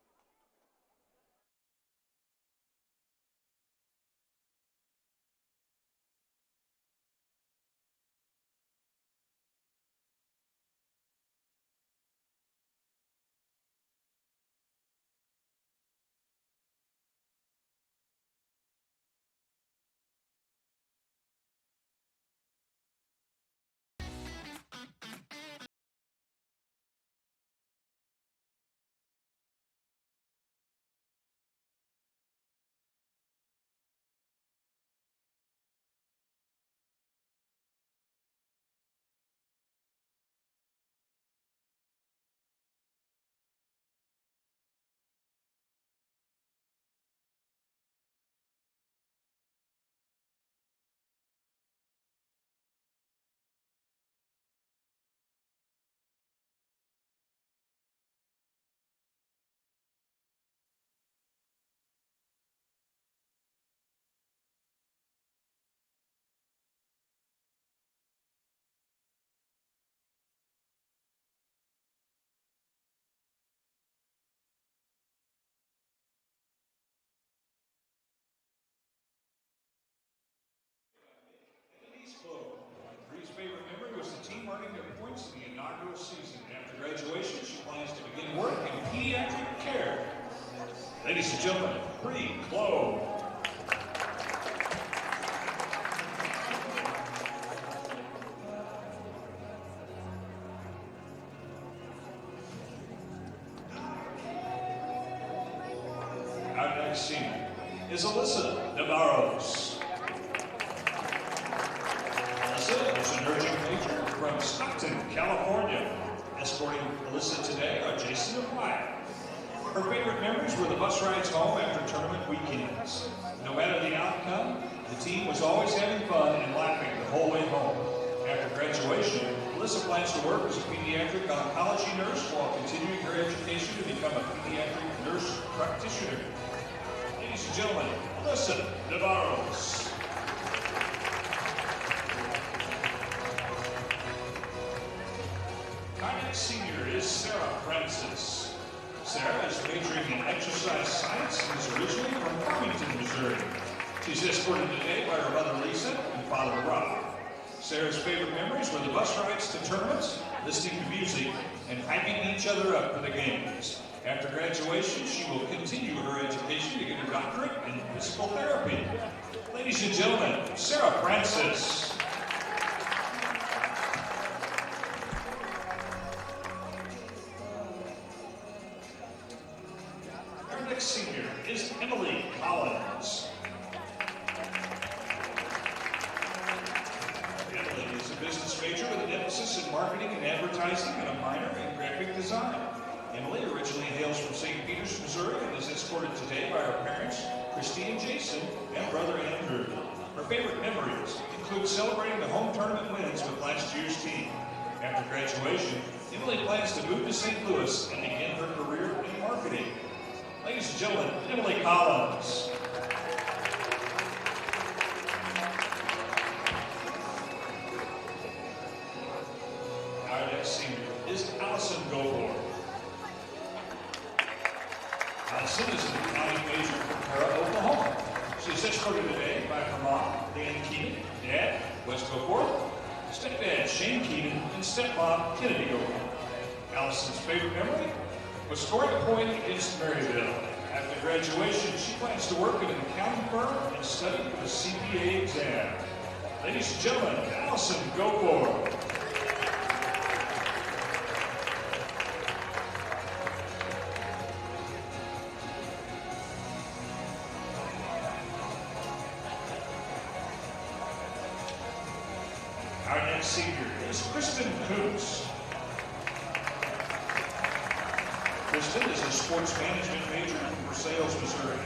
Ladies and gentlemen, Bree Clove. Our next senior is Alyssa Navarros. Alyssa is an urgent major from Stockton, California. Escorting Alyssa today are Jason and Wyatt. Her favorite memories were the bus rides home after tournament weekends. No matter the outcome, the team was always having fun and laughing the whole way home. After graduation, Alyssa plans to work as a pediatric oncology nurse while continuing her education to become a pediatric nurse practitioner. Ladies and gentlemen, Alyssa Navarros. Our next senior is Sarah Francis. Sarah is majoring in exercise science and is originally from Farmington, Missouri. She's escorted today by her mother Lisa and father Rob. Sarah's favorite memories were the bus rides to tournaments, listening to music, and hyping each other up for the games. After graduation, she will continue her education to get her doctorate in physical therapy. Ladies and gentlemen, Sarah Francis. Our next senior is Emily Collins. Emily is a business major with an emphasis in marketing and advertising and a minor in graphic design. Emily originally hails from St. Peters, Missouri, and is escorted today by her parents, Christy and Jason, and brother Andrew. Her favorite memories include celebrating the home tournament wins with last year's team. After graduation, Emily plans to move to St. Louis and begin her career in marketing. Ladies and gentlemen, Emily Collins. Our next senior is Allison Goforth. Allison is an accounting major from Para, Oklahoma. She is escorted today by her mom, Dan Keenan, dad, Wes Goforth, stepdad, Shane Keenan, and stepmom, Kennedy Goforth. Allison's favorite memory was scoring a point against Maryville. After graduation, she plans to work at an accounting firm and study for the CPA exam. Ladies and gentlemen, Allison Goforth. Our next senior is Kristen Kuntz. Kristen is a sports management major from Versailles, Missouri.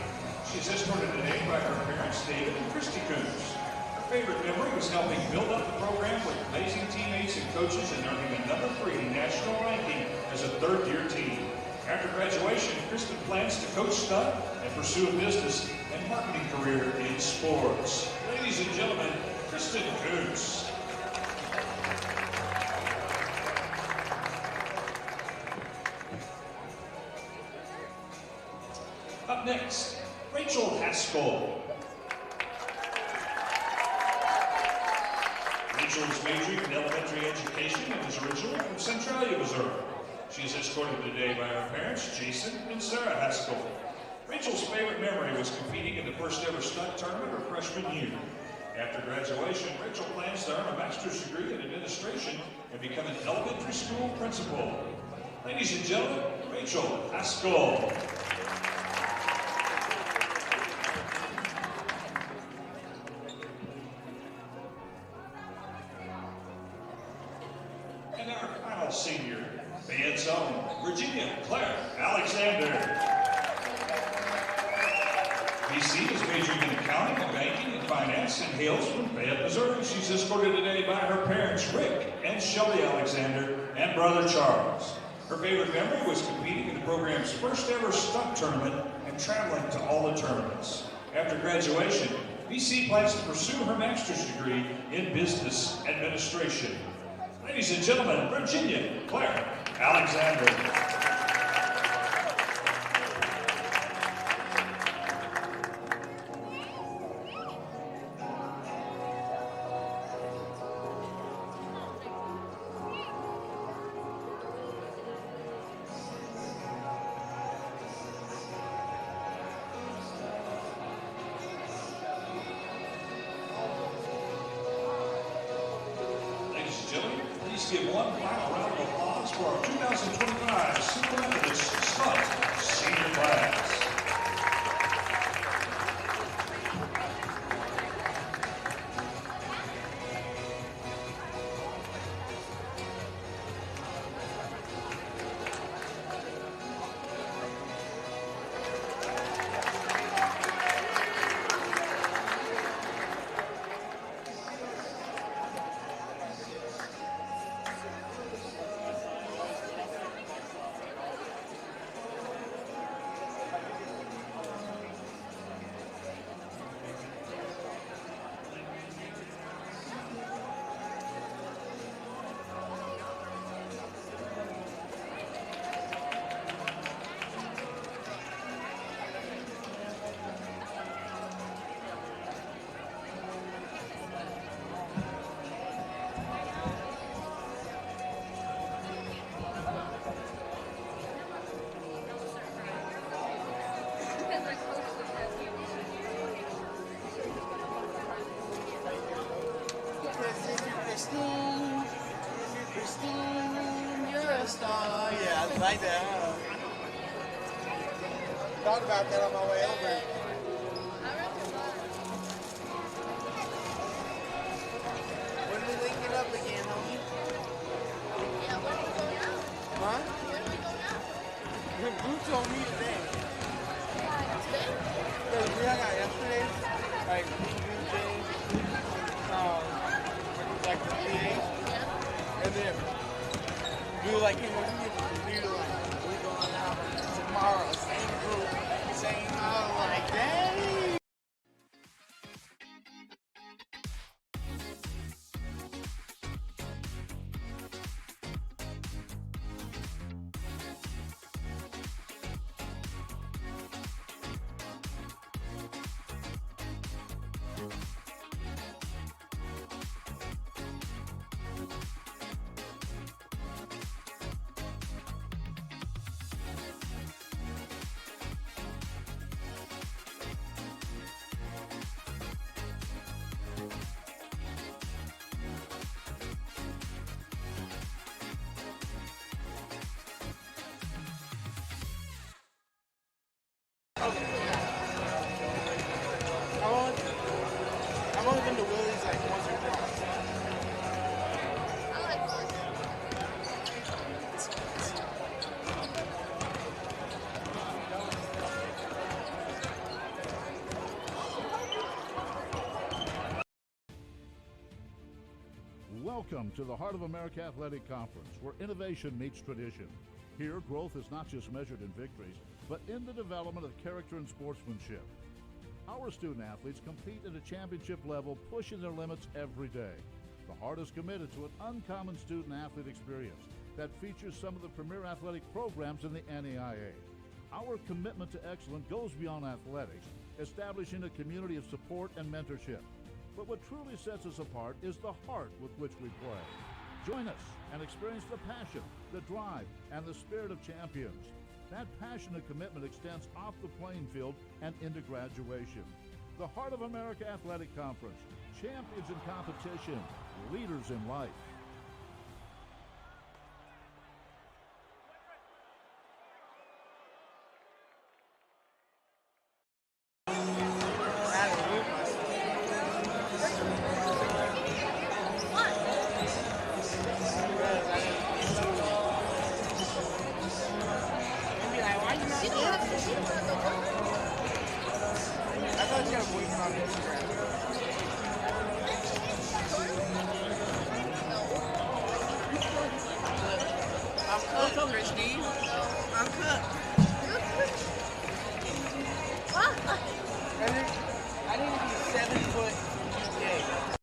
She's escorted today by her parents, David and Christy Kuntz. Her favorite memory was helping build up the program with amazing teammates and coaches and earning a number 3 national ranking as a third-year team. After graduation, Kristen plans to coach stunt and pursue a business and marketing career in sports. Ladies and gentlemen, Kristen Kuntz. Up next, Rachel Haskell. Rachel is majoring in elementary education and is originally from Centralia, Missouri. She is escorted today by her parents, Jason and Sarah Haskell. Rachel's favorite memory was competing in the first ever stunt tournament her freshman year. After graduation, Rachel plans to earn a master's degree in administration and become an elementary school principal. Ladies and gentlemen, Rachel Haskell. And our final senior, Fayette's own Virginia Claire Alexander. BC is majoring in accounting and banking and finance and hails from Fayette, Missouri. She's escorted today by her parents, Rick and Shelby Alexander, and brother Charles. Her favorite memory was competing in the program's first ever stunt tournament and traveling to all the tournaments. After graduation, BC plans to pursue her master's degree in business administration. Ladies and gentlemen, Virginia Claire Alexander. Let's give one final round of applause for our 2025 Super Methodist Smut Senior Class. Christine, you're a star. Yeah, I like that. Thought about that on my way over. When are we linking up again, homie? Yeah, when are we going out? Huh? When are we going out? Who told me today? Today? Because we hung out yesterday. Like, Tuesday. Like the PA. Yeah. And then we were like, hey, what we were like, we're going out tomorrow, same group, same, I was like, dang. I've only been to Willie's like once or twice. I like fun. Welcome to the Heart of America Athletic Conference, where innovation meets tradition. Here, growth is not just measured in victories, but in the development of character and sportsmanship. Our student athletes compete at a championship level, pushing their limits every day. The Heart is committed to an uncommon student athlete experience that features some of the premier athletic programs in the NAIA. Our commitment to excellence goes beyond athletics, establishing a community of support and mentorship. But what truly sets us apart is the heart with which we play. Join us and experience the passion, the drive, and the spirit of champions. That passion and commitment extends off the playing field and into graduation. The Heart of America Athletic Conference, champions in competition, leaders in life. You don't have to see about the world. I thought you had a boyfriend on Instagram. I'm cooked, Christine. I'm cooked. I need to be 7 foot in UK.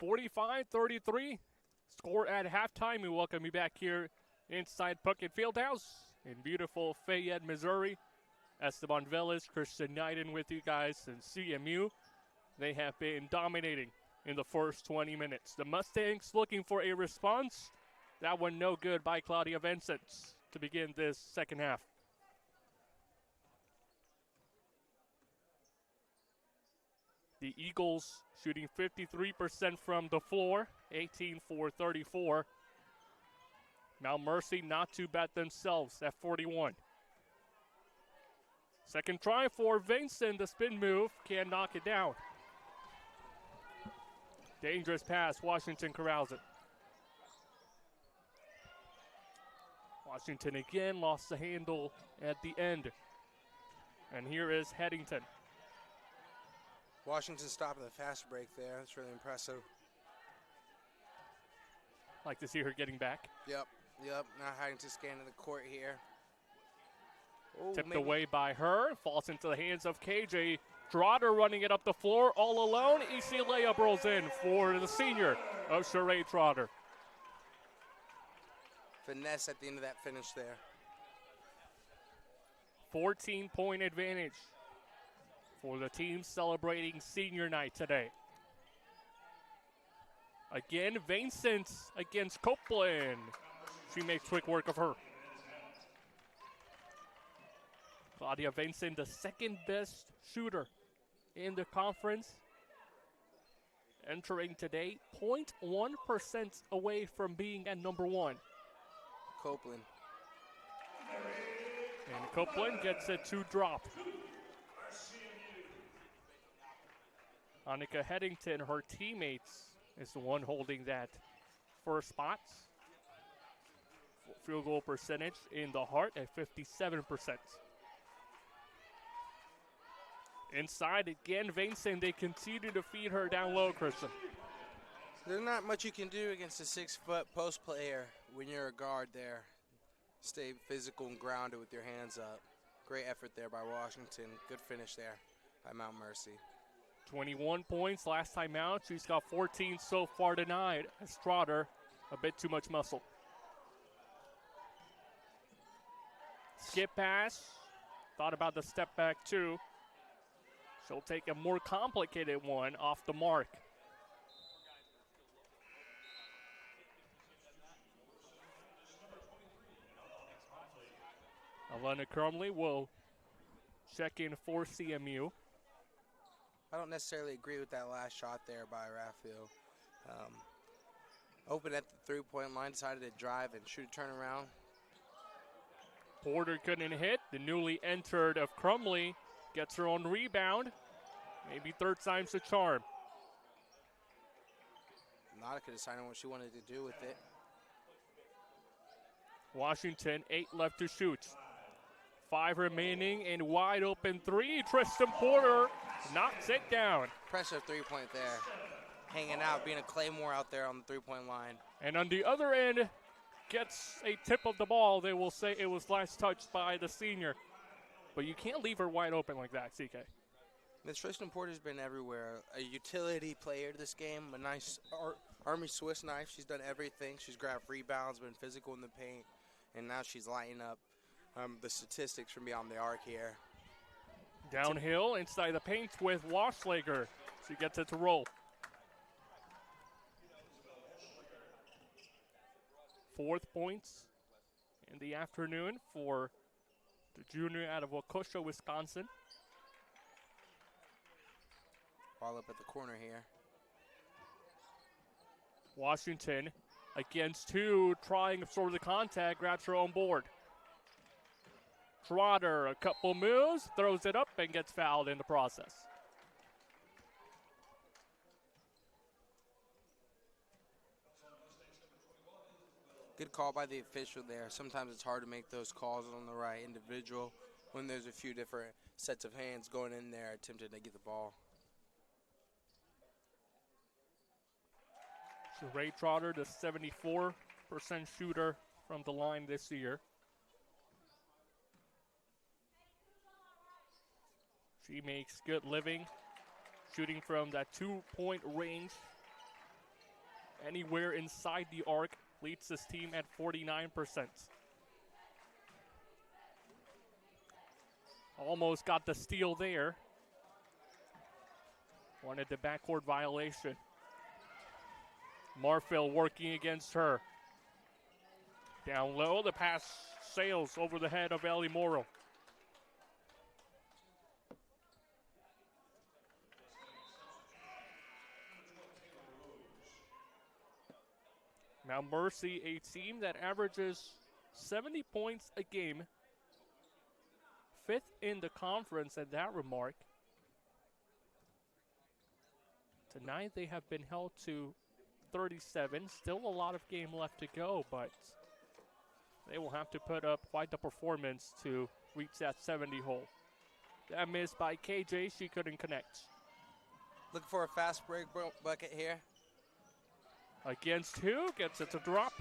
45-33. Score at halftime. We welcome you back here inside Puckett Fieldhouse in beautiful Fayette, Missouri. Esteban Velez, Christian Knighton with you guys, and CMU. They have been dominating in the first 20 minutes. The Mustangs looking for a response. That one no good by Claudia Vincent to begin this second half. The Eagles shooting 53% from the floor, 18 for 34. Mount Mercy not too bad themselves at 41. Second try for Vincent, the spin move, can't knock it down. Dangerous pass, Washington corrals it. Washington again lost the handle at the end. And here is Headington. Washington stopping the fast break there. That's really impressive. Like to see her getting back. Yep. Now Headington scanning the court here. Ooh, Tipped away by her. Falls into the hands of KJ. Trotter running it up the floor all alone. Easy layup rolls in for the senior of Sheree Trotter. Finesse at the end of that finish there. 14-point advantage for the team celebrating senior night today. Again, Vincent against Copeland. She makes quick work of her. Claudia Vincent, the second best shooter in the conference. Entering today, 0.1% away from being at number one. Copeland. And Copeland gets it to drop. Annika Headington, her teammates, is the one holding that first spot. Field goal percentage in the heart at 57%. Inside again, Vincent, they continue to feed her down low, Christian. There's not much you can do against a 6-foot post player when you're a guard there. Stay physical and grounded with your hands up. Great effort there by Washington. Good finish there by Mount Mercy. 21 points last time out. She's got 14 so far tonight. As Trotter, a bit too much muscle. Skip pass. Thought about the step back too. She'll take a more complicated one off the mark. Alana Crumley will check in for CMU. I don't necessarily agree with that last shot there by Raffio. Open at the three-point line, decided to drive and shoot a turnaround. Porter couldn't hit. The newly entered of Crumley gets her own rebound. Maybe third time's the charm. Nautica decided what she wanted to do with it. Washington, 8 left to shoot. 5 remaining and wide open three. Tristan Porter knocks it down. Pressure three-point there. Hanging out, being a Claymore out there on the three-point line. And on the other end, gets a tip of the ball. They will say it was last touched by the senior. But you can't leave her wide open like that, CK. Miss Tristan Porter's been everywhere. A utility player this game, a nice Army Swiss knife. She's done everything. She's grabbed rebounds, been physical in the paint, and now she's lighting up the statistics from beyond the arc here. Downhill inside the paint with Washlager. She gets it to roll. 4th points in the afternoon for the junior out of Waukesha, Wisconsin. Ball up at the corner here. Washington against 2, trying to absorb the contact, grabs her own board. Trotter, a couple moves, throws it up and gets fouled in the process. Good call by the official there. Sometimes it's hard to make those calls on the right individual when there's a few different sets of hands going in there attempting to get the ball. Sheree Trotter, the 74% shooter from the line this year. She makes good living, shooting from that 2-point range anywhere inside the arc leads this team at 49%. Almost got the steal there. Wanted the backcourt violation. Marfil working against her. Down low, the pass sails over the head of Ellie Morrow. Mount Mercy, a team that averages 70 points a game. 5th in the conference at that remark. Tonight they have been held to 37. Still a lot of game left to go, but they will have to put up quite the performance to reach that 70 hole. That miss by KJ, she couldn't connect. Looking for a fast break bucket here. Against who? Gets it to drop.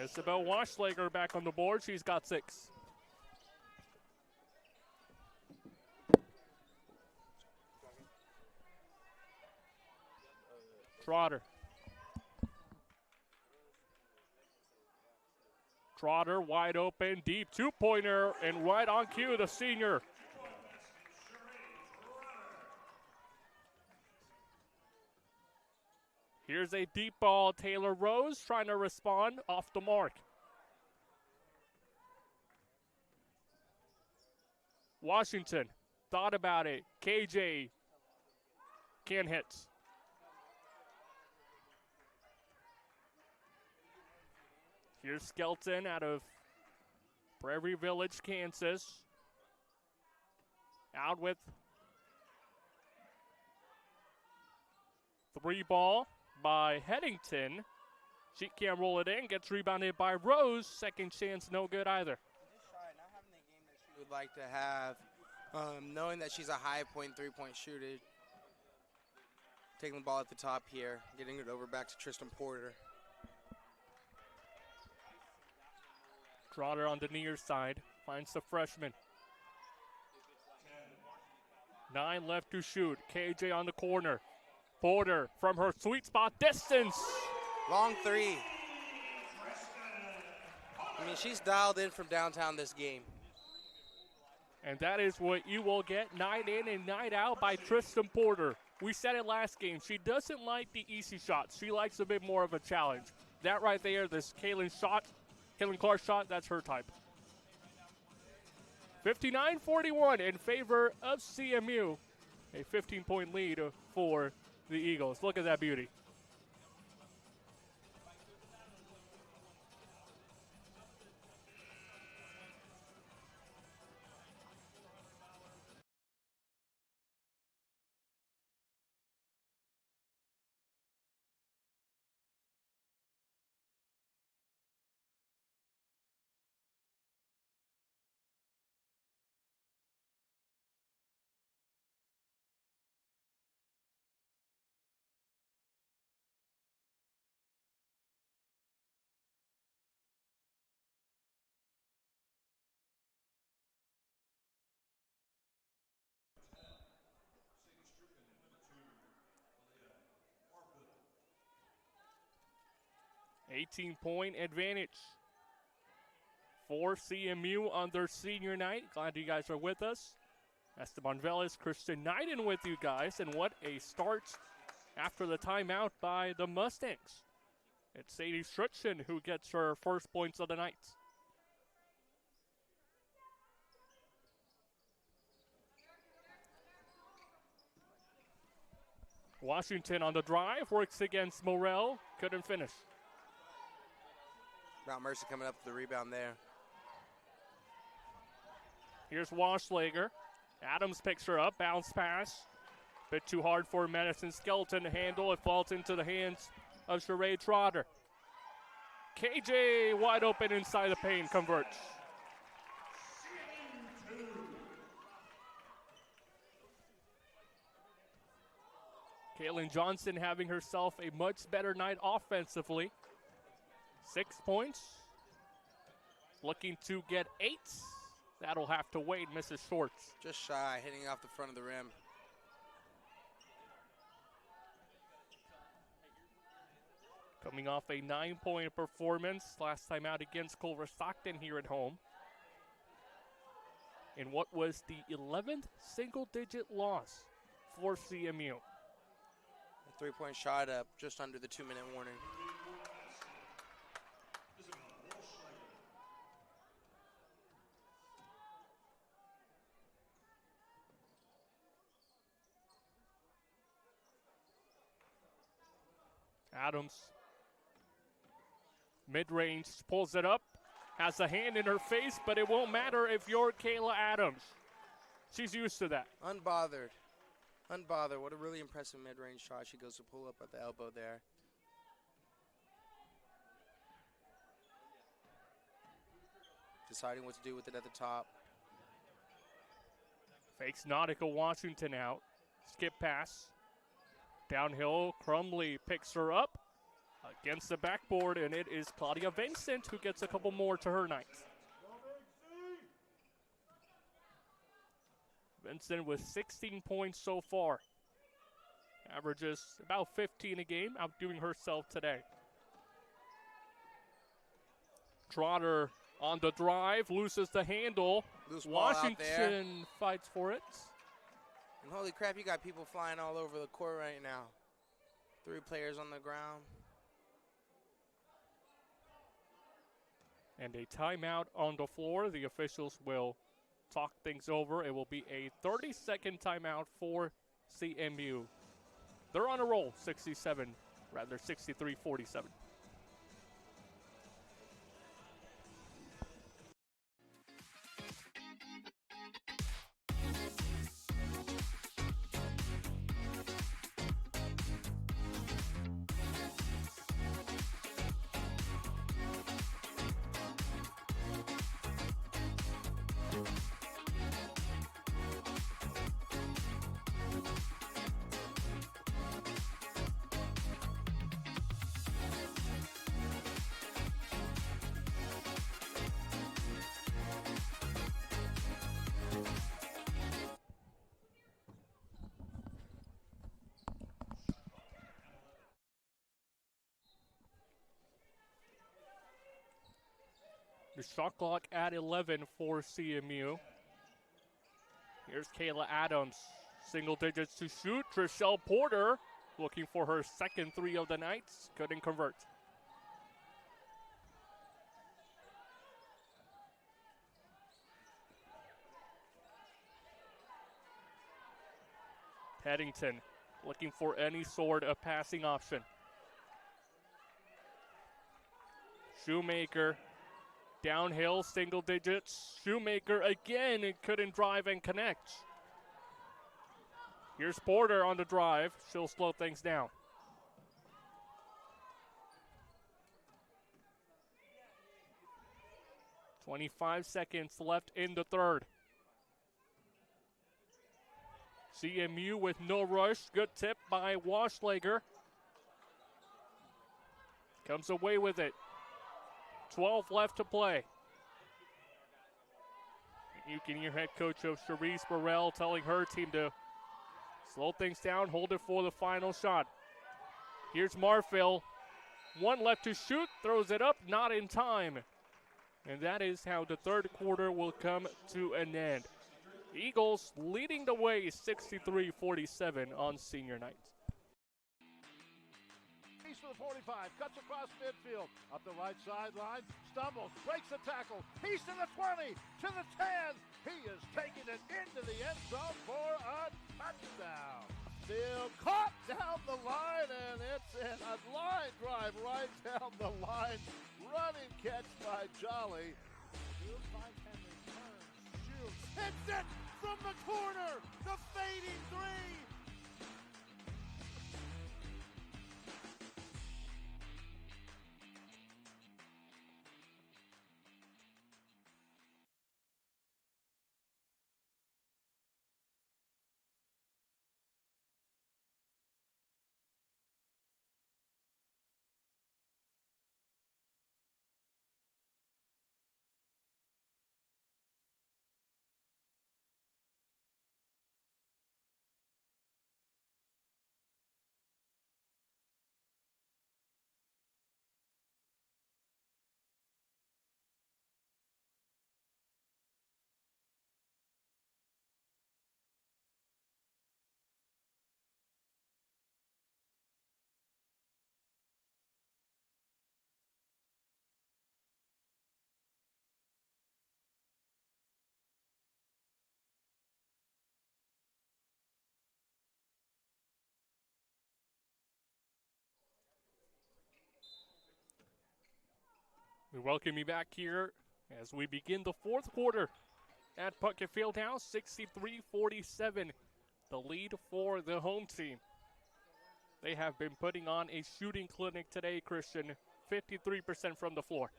Isabel Waschlager back on the board. She's got 6. Trotter. Trotter wide open, deep two-pointer, and right on cue, the senior. Here's a deep ball. Taylor Rose trying to respond off the mark. Washington thought about it. KJ can't hit. Here's Skelton out of Prairie Village, Kansas. Out with 3 ball by Headington. She can't roll it in. Gets rebounded by Rose. Second chance, no good either. Just shy, not having the game that she would like to have. Knowing that she's a high point, 3-point shooter. Taking the ball at the top here. Getting it over back to Tristan Porter. Trotter on the near side. Finds the freshman. 9 left to shoot. KJ on the corner. Porter from her sweet spot distance. Long 3. I mean, she's dialed in from downtown this game. And that is what you will get night in and night out by Tristan Porter. We said it last game. She doesn't like the easy shots. She likes a bit more of a challenge. That right there, this Kaylin Clark shot, that's her type. 59-41 in favor of CMU. A 15-point lead for the Eagles. Look at that beauty. $18-point advantage for CMU on their senior night. Glad you guys are with us. Esteban Velez, Christian Knighton with you guys. And what a start after the timeout by the Mustangs. It's Sadie Striction who gets her first points of the night. Washington on the drive, works against Morel, couldn't finish. Mount Mercy coming up with the rebound there. Here's Waschlager. Adams picks her up, bounce pass. Bit too hard for Madison Skelton to handle. It falls into the hands of Sheree Trotter. KJ wide open inside the paint, converts. Kaylin Johnson having herself a much better night offensively. 6 points. Looking to get 8. That'll have to wait, Mrs. Shorts. Just shy, hitting off the front of the rim. Coming off a 9-point performance last time out against Culver Stockton here at home. In what was the 11th single-digit loss for CMU. A three-point shot up just under the 2-minute warning. Adams, mid-range, pulls it up, has a hand in her face, but it won't matter if you're Kayla Adams. She's used to that. Unbothered. Unbothered. What a really impressive mid-range shot. She goes to pull up at the elbow there. Deciding what to do with it at the top. Fakes Nautica Washington out. Skip pass. Downhill, Crumley picks her up against the backboard, and it is Claudia Vincent who gets a couple more to her night. Vincent with 16 points so far. Averages about 15 a game, outdoing herself today. Trotter on the drive, loses the handle. Loose ball out there. Washington fights for it. And holy crap, you got people flying all over the court right now. 3 players on the ground. And a timeout on the floor. The officials will talk things over. It will be a 30-second timeout for CMU. They're on a roll, 63-47. The shot clock at 11 for CMU. Here's Kayla Adams. Single digits to shoot. Trishelle Porter looking for her second 3 of the night. Couldn't convert. Headington looking for any sort of passing option. Shoemaker downhill, single digits. Shoemaker again, and couldn't drive and connect. Here's Porter on the drive. She'll slow things down. .25 seconds left in the third. CMU with no rush. Good tip by Washlager. Comes away with it. 12 left to play. You can hear head coach of Cherise Burrell telling her team to slow things down, hold it for the final shot. Here's Marfil. 1 left to shoot, throws it up, not in time. And that is how the third quarter will come to an end. Eagles leading the way 63-47 on senior night. For the 45, cuts across midfield, up the right sideline, stumbles, breaks the tackle, he's to the 20, to the 10, he is taking it into the end zone for a touchdown. Still caught down the line, and it's a line drive right down the line, running catch by Jolly. Fields finds Henry, turns, shoots, hits it from the corner, the fading 3. We welcome you back here as we begin the fourth quarter at Puckett Fieldhouse. 63-47, the lead for the home team. They have been putting on a shooting clinic today, Christian. 53% from the floor.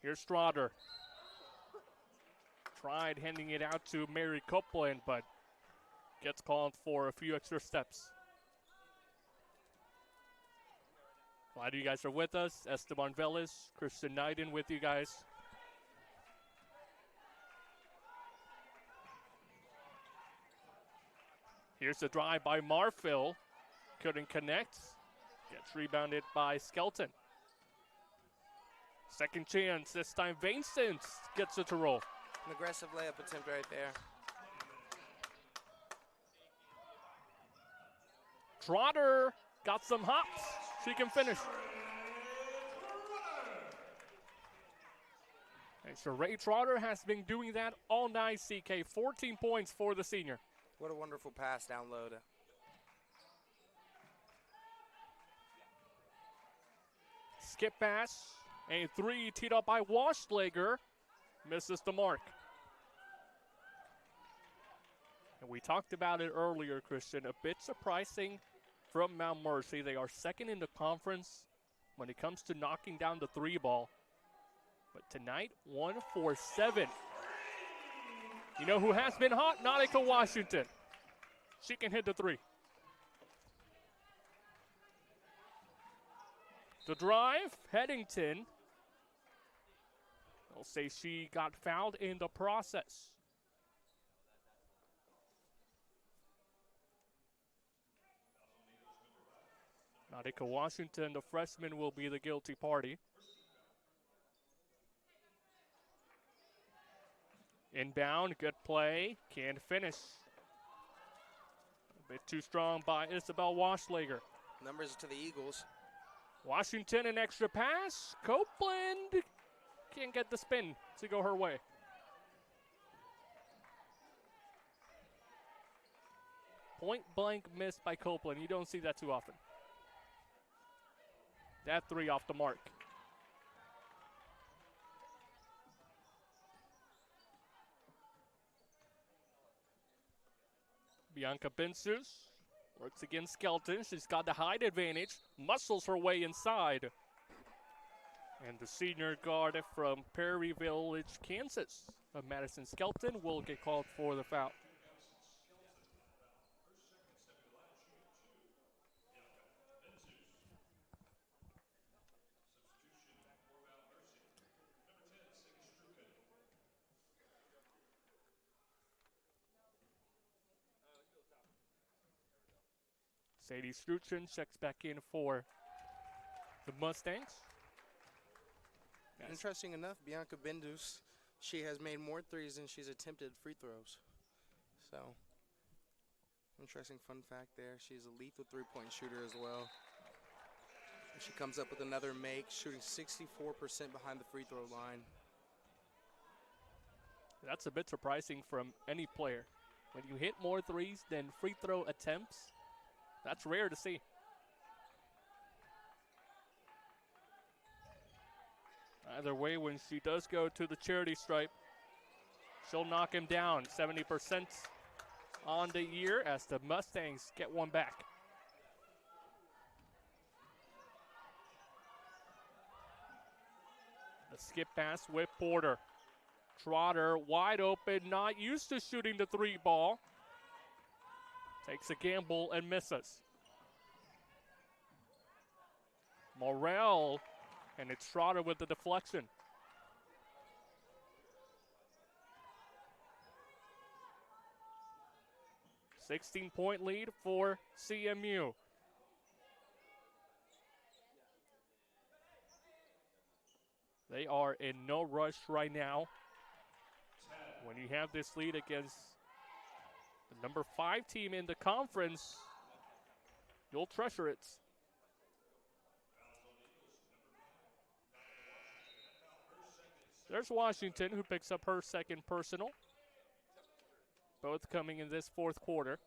Here's Strotter. Tried handing it out to Mary Copeland, but gets called for a few extra steps. Glad you guys are with us. Esteban Velez, Christian Knighton with you guys. Here's the drive by Marfil. Couldn't connect. Gets rebounded by Skelton. Second chance. This time Vincent gets it to roll. An aggressive layup attempt right there. Trotter got some hops. She can finish. And so Ray Trotter has been doing that all night, CK. 14 points for the senior. What a wonderful pass down low. Skip pass. A three teed up by Washlager. Misses the mark. And we talked about it earlier, Christian. A bit surprising from Mount Mercy. They are second in the conference when it comes to knocking down the three ball. But tonight, 1 for 7. You know who has been hot? Nautica Washington. She can hit the three. The drive, Headington. They'll say she got fouled in the process. Nautica Washington, the freshman, will be the guilty party. Inbound, good play, can't finish. A bit too strong by Isabel Washlager. Numbers to the Eagles. Washington, an extra pass. Copeland can't get the spin to go her way. Point blank miss by Copeland. You don't see that too often. That three off the mark. Bianca Bensus works against Skelton. She's got the height advantage, muscles her way inside. And the senior guard from Perry Village, Kansas, of Madison Skelton, will get called for the foul. Sadie Struchin checks back in for the Mustangs. Yes. Interesting enough, Bianca Bendus, she has made more threes than she's attempted free throws. So, interesting fun fact there. She's a lethal three-point shooter as well. And she comes up with another make, shooting 64% behind the free throw line. That's a bit surprising from any player. When you hit more threes than free throw attempts, that's rare to see. Either way, when she does go to the charity stripe, she'll knock him down. 70% on the year as the Mustangs get one back. The skip pass with Porter. Trotter wide open, not used to shooting the three ball. Takes a gamble and misses. Morrell, and it's Trotter with the deflection. $16-point lead for CMU. They are in no rush right now. When you have this lead against the number 5 team in the conference, you'll treasure it. There's Washington, who picks up her second personal. Both coming in this fourth quarter.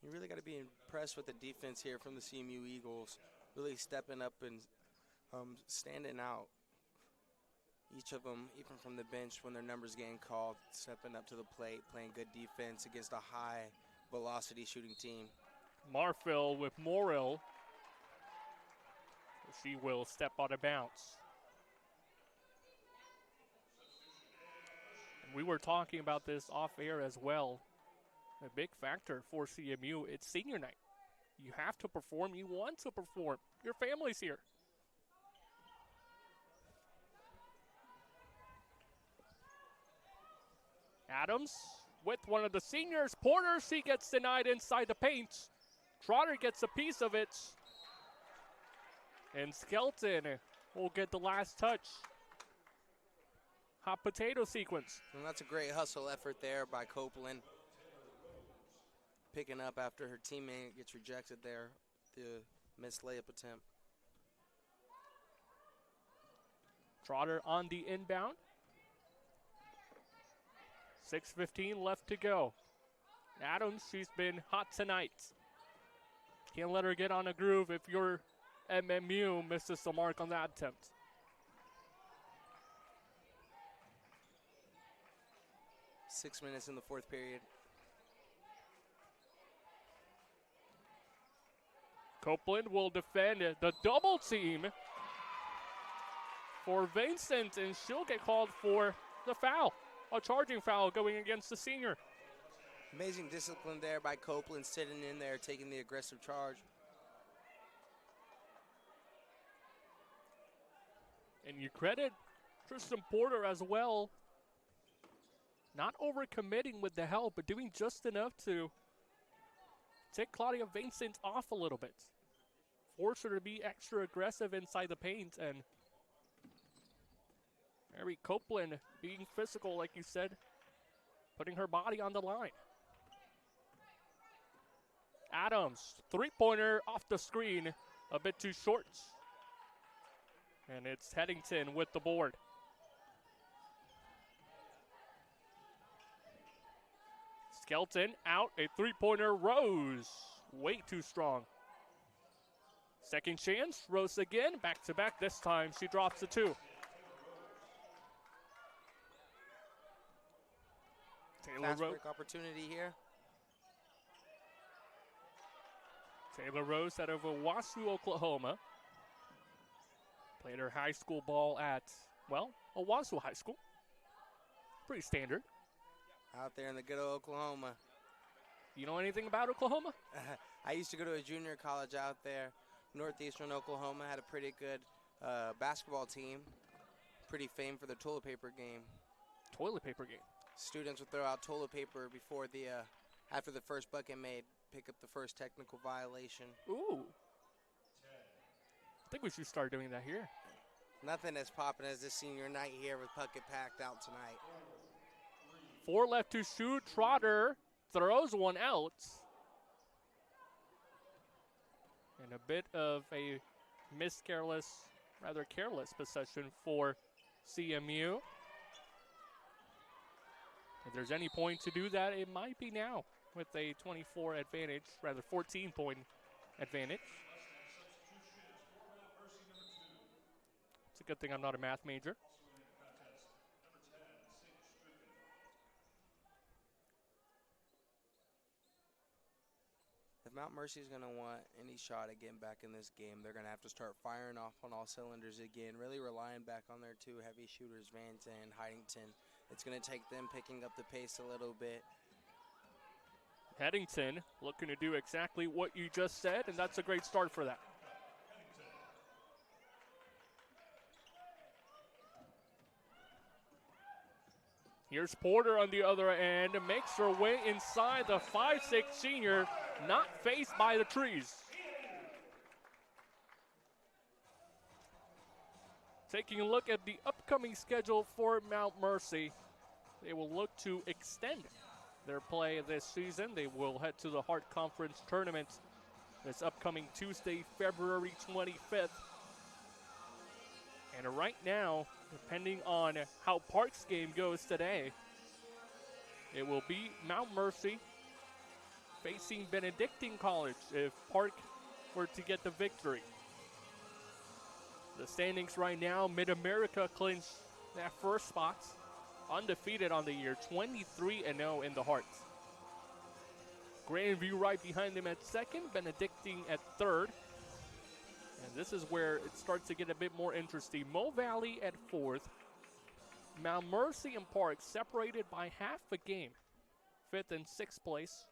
You really got to be impressed with the defense here from the CMU Eagles, really stepping up and standing out. Each of them, even from the bench when their numbers getting called, stepping up to the plate, playing good defense against a high-velocity shooting team. Marfil with Morrill. She will step out of bounds. We were talking about this off air as well. A big factor for CMU, it's senior night. You have to perform, you want to perform. Your family's here. Adams with one of the seniors. Porter, she gets denied inside the paint. Trotter gets a piece of it. And Skelton will get the last touch. Hot potato sequence. And that's a great hustle effort there by Copeland. Picking up after her teammate gets rejected there. The missed layup attempt. Trotter on the inbound. 6:15 left to go. Adams, she's been hot tonight. Can't let her get on a groove if your MMU misses the mark on that attempt. Six minutes in the fourth period. Copeland will defend the double team for Vincent, and she'll get called for the foul. A charging foul going against the senior. Amazing discipline there by Copeland, sitting in there, taking the aggressive charge. And you credit Tristan Porter as well. Not overcommitting with the help, but doing just enough to take Claudia Vincent off a little bit. Force her to be extra aggressive inside the paint, and Mary Copeland being physical, like you said, putting her body on the line. Adams, three-pointer off the screen, a bit too short. And it's Headington with the board. Skelton out, a three-pointer. Rose, way too strong. Second chance, Rose again, back-to-back. This time she drops the two. Fast break opportunity here. Taylor Rose out of Owasso, Oklahoma. Played her high school ball at, well, Owasso High School. Pretty standard. Out there in the good old Oklahoma. You know anything about Oklahoma? I used to go to a junior college out there. Northeastern Oklahoma had a pretty good basketball team. Pretty famed for the toilet paper game. Toilet paper game. Students would throw out toilet paper before after the first bucket made, pick up the first technical violation. Ooh. I think we should start doing that here. Nothing as popping as this senior night here with bucket packed out tonight. 4 left to shoot. Trotter throws one out. And a bit of a rather careless possession for CMU. If there's any point to do that, it might be now with a 24 advantage, rather 14-point advantage. It's a good thing I'm not a math major. If Mount Mercy is going to want any shot at getting back in this game, they're going to have to start firing off on all cylinders again, really relying back on their two heavy shooters, Vance and Heidington. It's going to take them picking up the pace a little bit. Headington looking to do exactly what you just said, and that's a great start for that. Here's Porter on the other end, makes her way inside. The 5'6" senior, not faced by the trees. Taking a look at the upcoming schedule for Mount Mercy, they will look to extend their play this season. They will head to the Hart Conference Tournament this upcoming Tuesday, February 25th. And right now, depending on how Park's game goes today, it will be Mount Mercy facing Benedictine College if Park were to get the victory. The standings right now, Mid-America clinched that first spot, undefeated on the year, 23-0 in the Hearts. Grandview right behind them at second, Benedictine at third. And this is where it starts to get a bit more interesting. Mo Valley at fourth. Mount Mercy and Park separated by half a game, fifth and sixth place.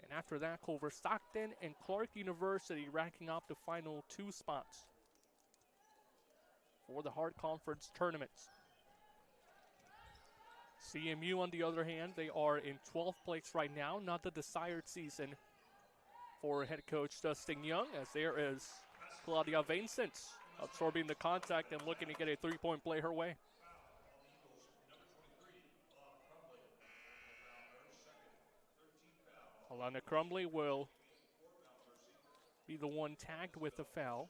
And after that, Culver Stockton and Clark University racking up the final two spots for the Hart Conference tournaments. CMU, on the other hand, they are in 12th place right now. Not the desired season for head coach Dustin Young, as there is Claudia Vincent absorbing the contact and looking to get a three-point play her way. Alana Crumley will be the one tagged with the foul.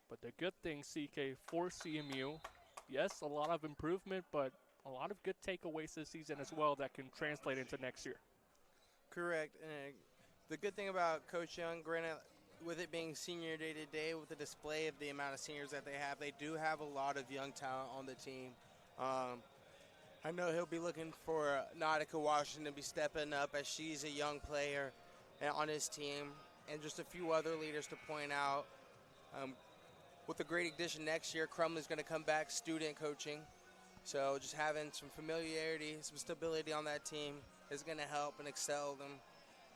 But the good thing, CK, for CMU, yes, a lot of improvement, but a lot of good takeaways this season as well that can translate into next year. Correct. And the good thing about Coach Young, granted, with it being senior day to day, with the display of the amount of seniors that they do have a lot of young talent on the team. I know he'll be looking for Nautica Washington to be stepping up as she's a young player on his team, and just a few other leaders to point out. With a great addition next year, Crumley's going to come back student coaching. So just having some familiarity, some stability on that team is going to help and excel them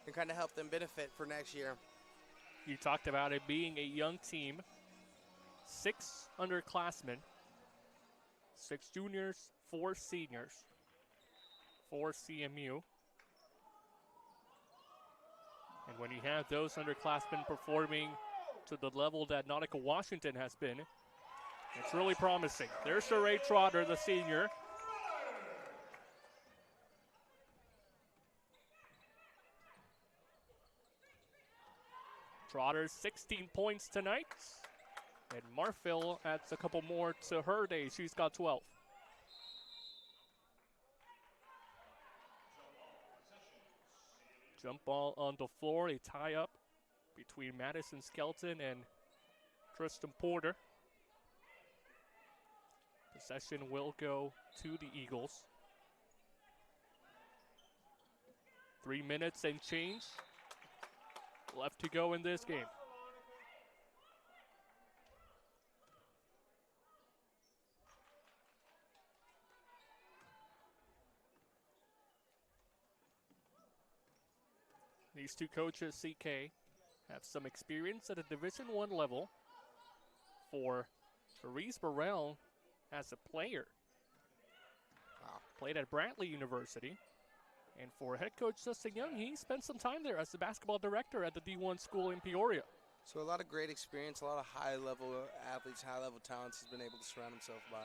and kind of help them benefit for next year. You talked about it being a young team. 6 underclassmen, 6 juniors, 4 seniors for CMU. And when you have those underclassmen performing to the level that Nautica Washington has been, it's really promising. There's Sheree Trotter, the senior. Trotter's 16 points tonight. And Marfil adds a couple more to her day. She's got 12. Jump ball on the floor, a tie-up between Madison Skelton and Tristan Porter. Possession will go to the Eagles. 3 minutes and change left to go in this game. These two coaches, CK, have some experience at a Division I level. For Therese Burrell as a player, played at Brantley University. And for head coach Justin Young, he spent some time there as the basketball director at the D1 school in Peoria. So a lot of great experience, a lot of high-level athletes, high-level talents he's been able to surround himself by.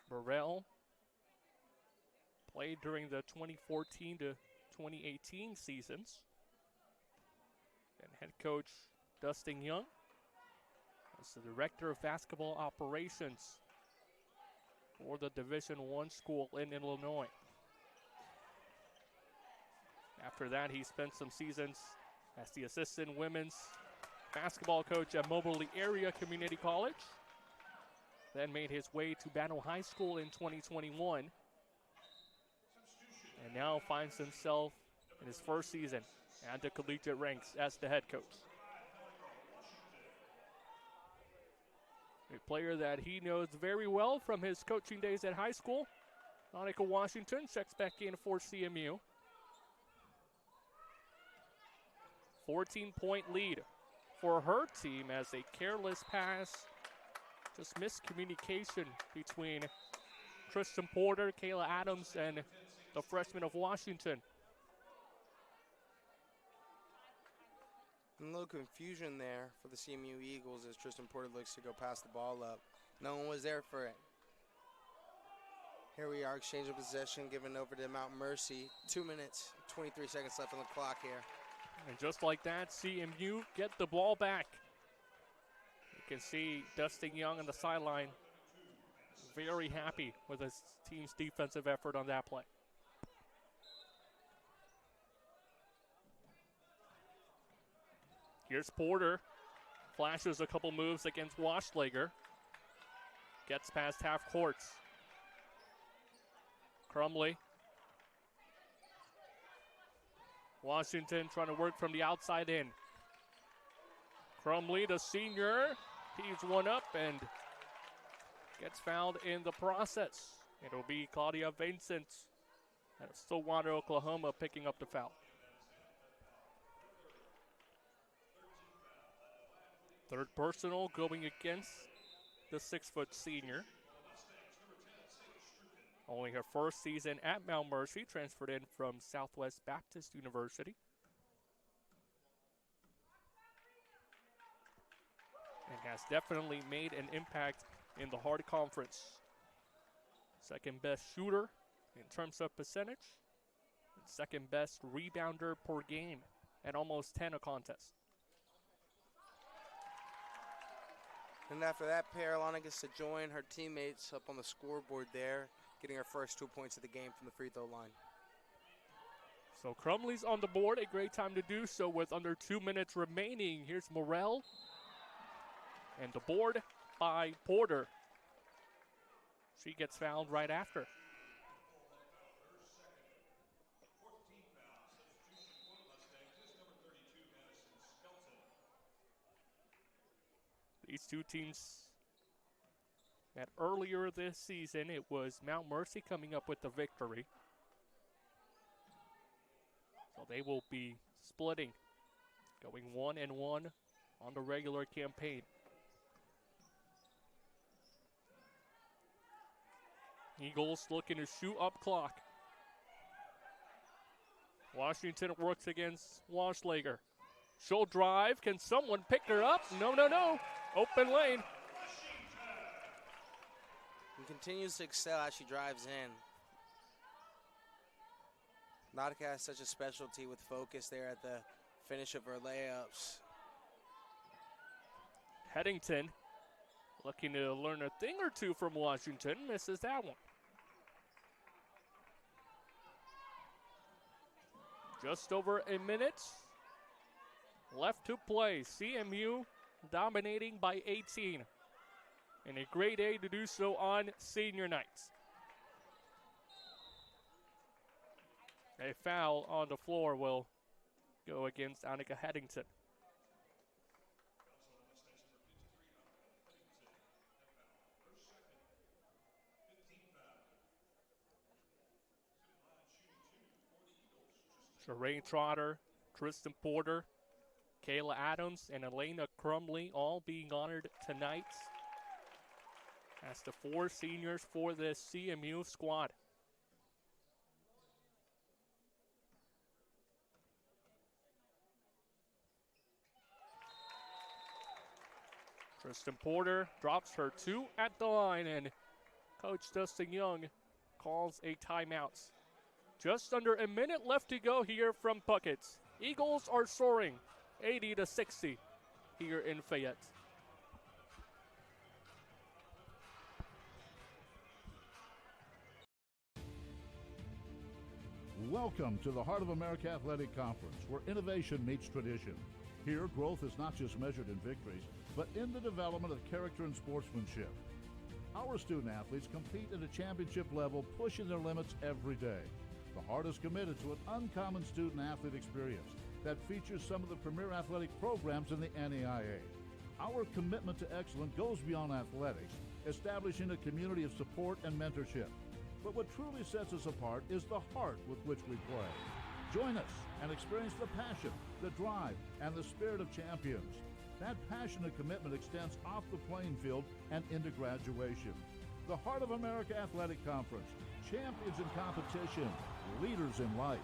Burrell played during the 2014 to 2018 seasons. And head coach Dustin Young is the director of basketball operations for the Division I school in Illinois. After that, he spent some seasons as the assistant women's basketball coach at Moberly Area Community College. Then made his way to Battle High School in 2021. And now finds himself in his first season at the collegiate ranks as the head coach. A player that he knows very well from his coaching days at high school. Nautica Washington checks back in for CMU. 14-point lead for her team as a careless pass, just miscommunication between Tristan Porter, Kayla Adams, and the freshman of Washington. A little confusion there for the CMU Eagles as Tristan Porter looks to go pass the ball up. No one was there for it. Here we are, exchange of possession, given over to Mount Mercy. 2 minutes, 23 seconds left on the clock here. And just like that, CMU get the ball back. You can see Dustin Young on the sideline very happy with his team's defensive effort on that play. Here's Porter. Flashes a couple moves against Waschlager. Gets past half courts. Crumley. Washington trying to work from the outside in. Crumley, the senior, heaves one up and gets fouled in the process. It'll be Claudia Vincent out of Stillwater, Oklahoma, picking up the foul. Third personal going against the 6-foot senior. Only her first season at Mount Mercy, transferred in from Southwest Baptist University. And has definitely made an impact in the hard conference. Second best shooter in terms of percentage. Second best rebounder per game at almost 10 a contest. And after that, Alana gets to join her teammates up on the scoreboard there, getting her first 2 points of the game from the free throw line. So Crumley's on the board, a great time to do so with under 2 minutes remaining. Here's Morrell. And the board by Porter. She gets fouled right after. These two teams met earlier this season. It was Mount Mercy coming up with the victory. So they will be splitting, going 1-1 on the regular campaign. Eagles looking to shoot up clock. Washington works against Waschlager. She'll drive. Can someone pick her up? No. Open lane. And continues to excel as she drives in. Nautica has such a specialty with focus there at the finish of her layups. Headington looking to learn a thing or two from Washington. Misses that one. Just over a minute left to play. CMU dominating by 18. And a great day to do so on senior night. A foul on the floor will go against Annika Headington. Sheree Trotter, Tristan Porter, Kayla Adams, and Elena Crumley all being honored tonight as the 4 seniors for this CMU squad. Tristan Porter drops her 2 at the line, and Coach Dustin Young calls a timeout. Just under a minute left to go here from Puckett. Eagles are soaring 80-60 here in Fayette. Welcome to the Heart of America Athletic Conference, where innovation meets tradition. Here, growth is not just measured in victories, but in the development of character and sportsmanship. Our student athletes compete at a championship level, pushing their limits every day. The Heart is committed to an uncommon student-athlete experience that features some of the premier athletic programs in the NAIA. Our commitment to excellence goes beyond athletics, establishing a community of support and mentorship. But what truly sets us apart is the heart with which we play. Join us and experience the passion, the drive, and the spirit of champions. That passion and commitment extends off the playing field and into graduation. The Heart of America Athletic Conference, champions in competition, leaders in life.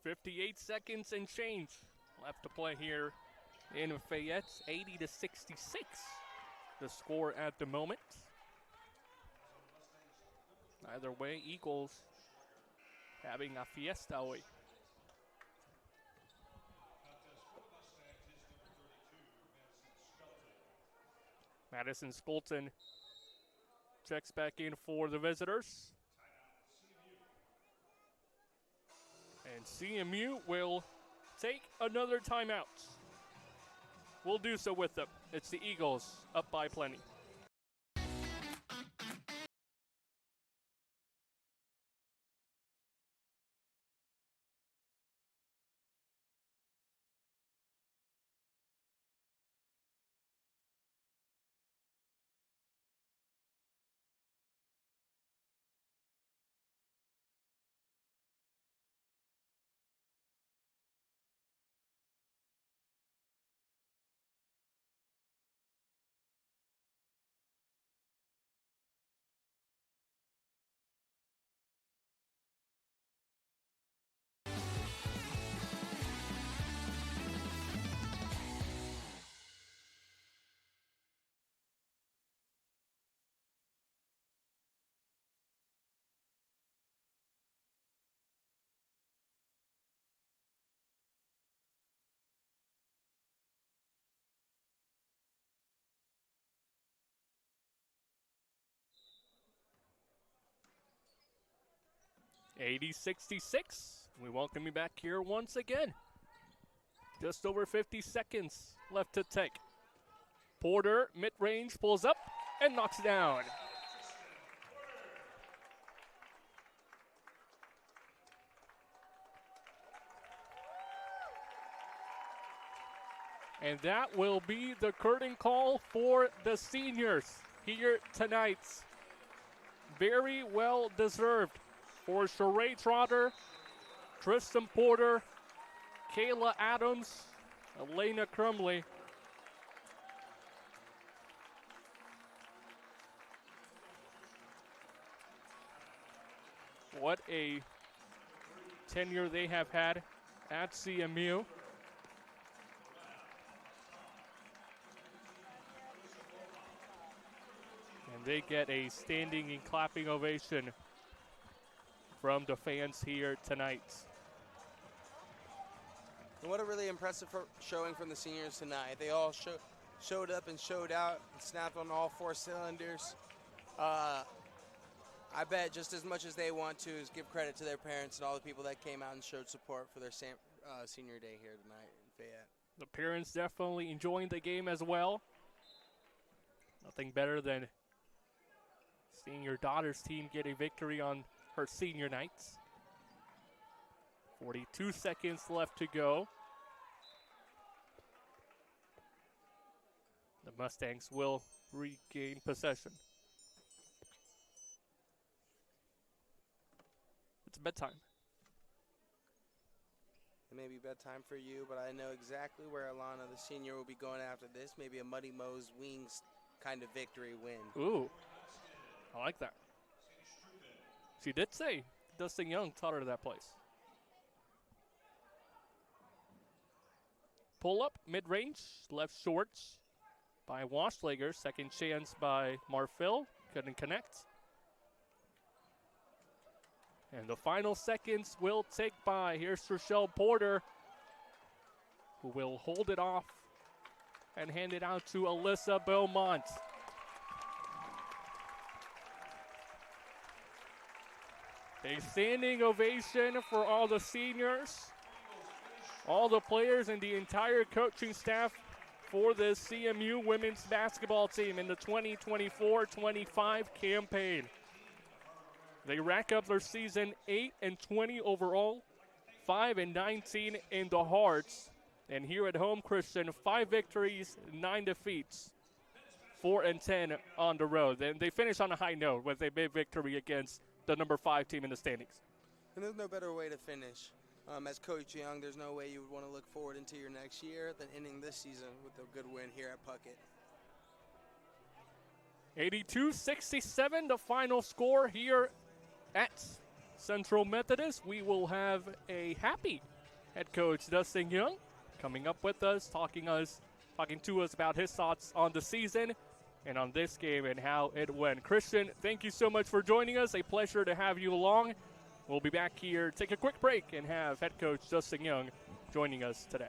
58 seconds and change left to play here in Fayette. 80-66 the score at the moment. Either way, Eagles having a fiesta hoy. Madison Skolton checks back in for the visitors. And CMU will take another timeout. We'll do so with them. It's the Eagles up by plenty. (80-66). We welcome you back here once again. Just over 50 seconds left to take. Porter, mid-range, pulls up and knocks down. And that will be the curtain call for the seniors here tonight. Very well deserved for Sheree Trotter, Tristan Porter, Kayla Adams, Elena Crumley. What a tenure they have had at CMU. And they get a standing and clapping ovation from the fans here tonight. And what a really impressive showing from the seniors tonight. They all showed up and showed out and snapped on all four cylinders. I bet just as much as they want to is give credit to their parents and all the people that came out and showed support for their senior day here tonight in Fayette. The parents definitely enjoying the game as well. Nothing better than seeing your daughter's team get a victory on her senior nights. 42 seconds left to go. The Mustangs will regain possession. It's bedtime. It may be bedtime for you, but I know exactly where Alana, the senior, will be going after this. Maybe a Muddy Mo's Wings kind of victory win. Ooh, I like that. She did say Dustin Young taught her that place. Pull up, mid-range, left shorts by Washlager. Second chance by Marfil. Couldn't connect. And the final seconds will tick by. Here's Rochelle Porter, who will hold it off and hand it out to Alyssa Beaumont. A standing ovation for all the seniors, all the players, and the entire coaching staff for the CMU women's basketball team in the 2024-25 campaign. They rack up their season 8-20 overall, 5-19 in the hearts. And here at home, Christian, 5 victories, 9 defeats, 4-10 on the road. And they finish on a high note with a big victory against the number 5 team in the standings. And there's no better way to finish. As Coach Young, there's no way you would want to look forward into your next year than ending this season with a good win here at Puckett. 82-67, the final score here at Central Methodist. We will have a happy head coach Dustin Young, coming up with us, talking to us about his thoughts on the season and on this game and how it went. Christian, thank you so much for joining us. A pleasure to have you along. We'll be back here, take a quick break, and have head coach Dustin Young joining us today.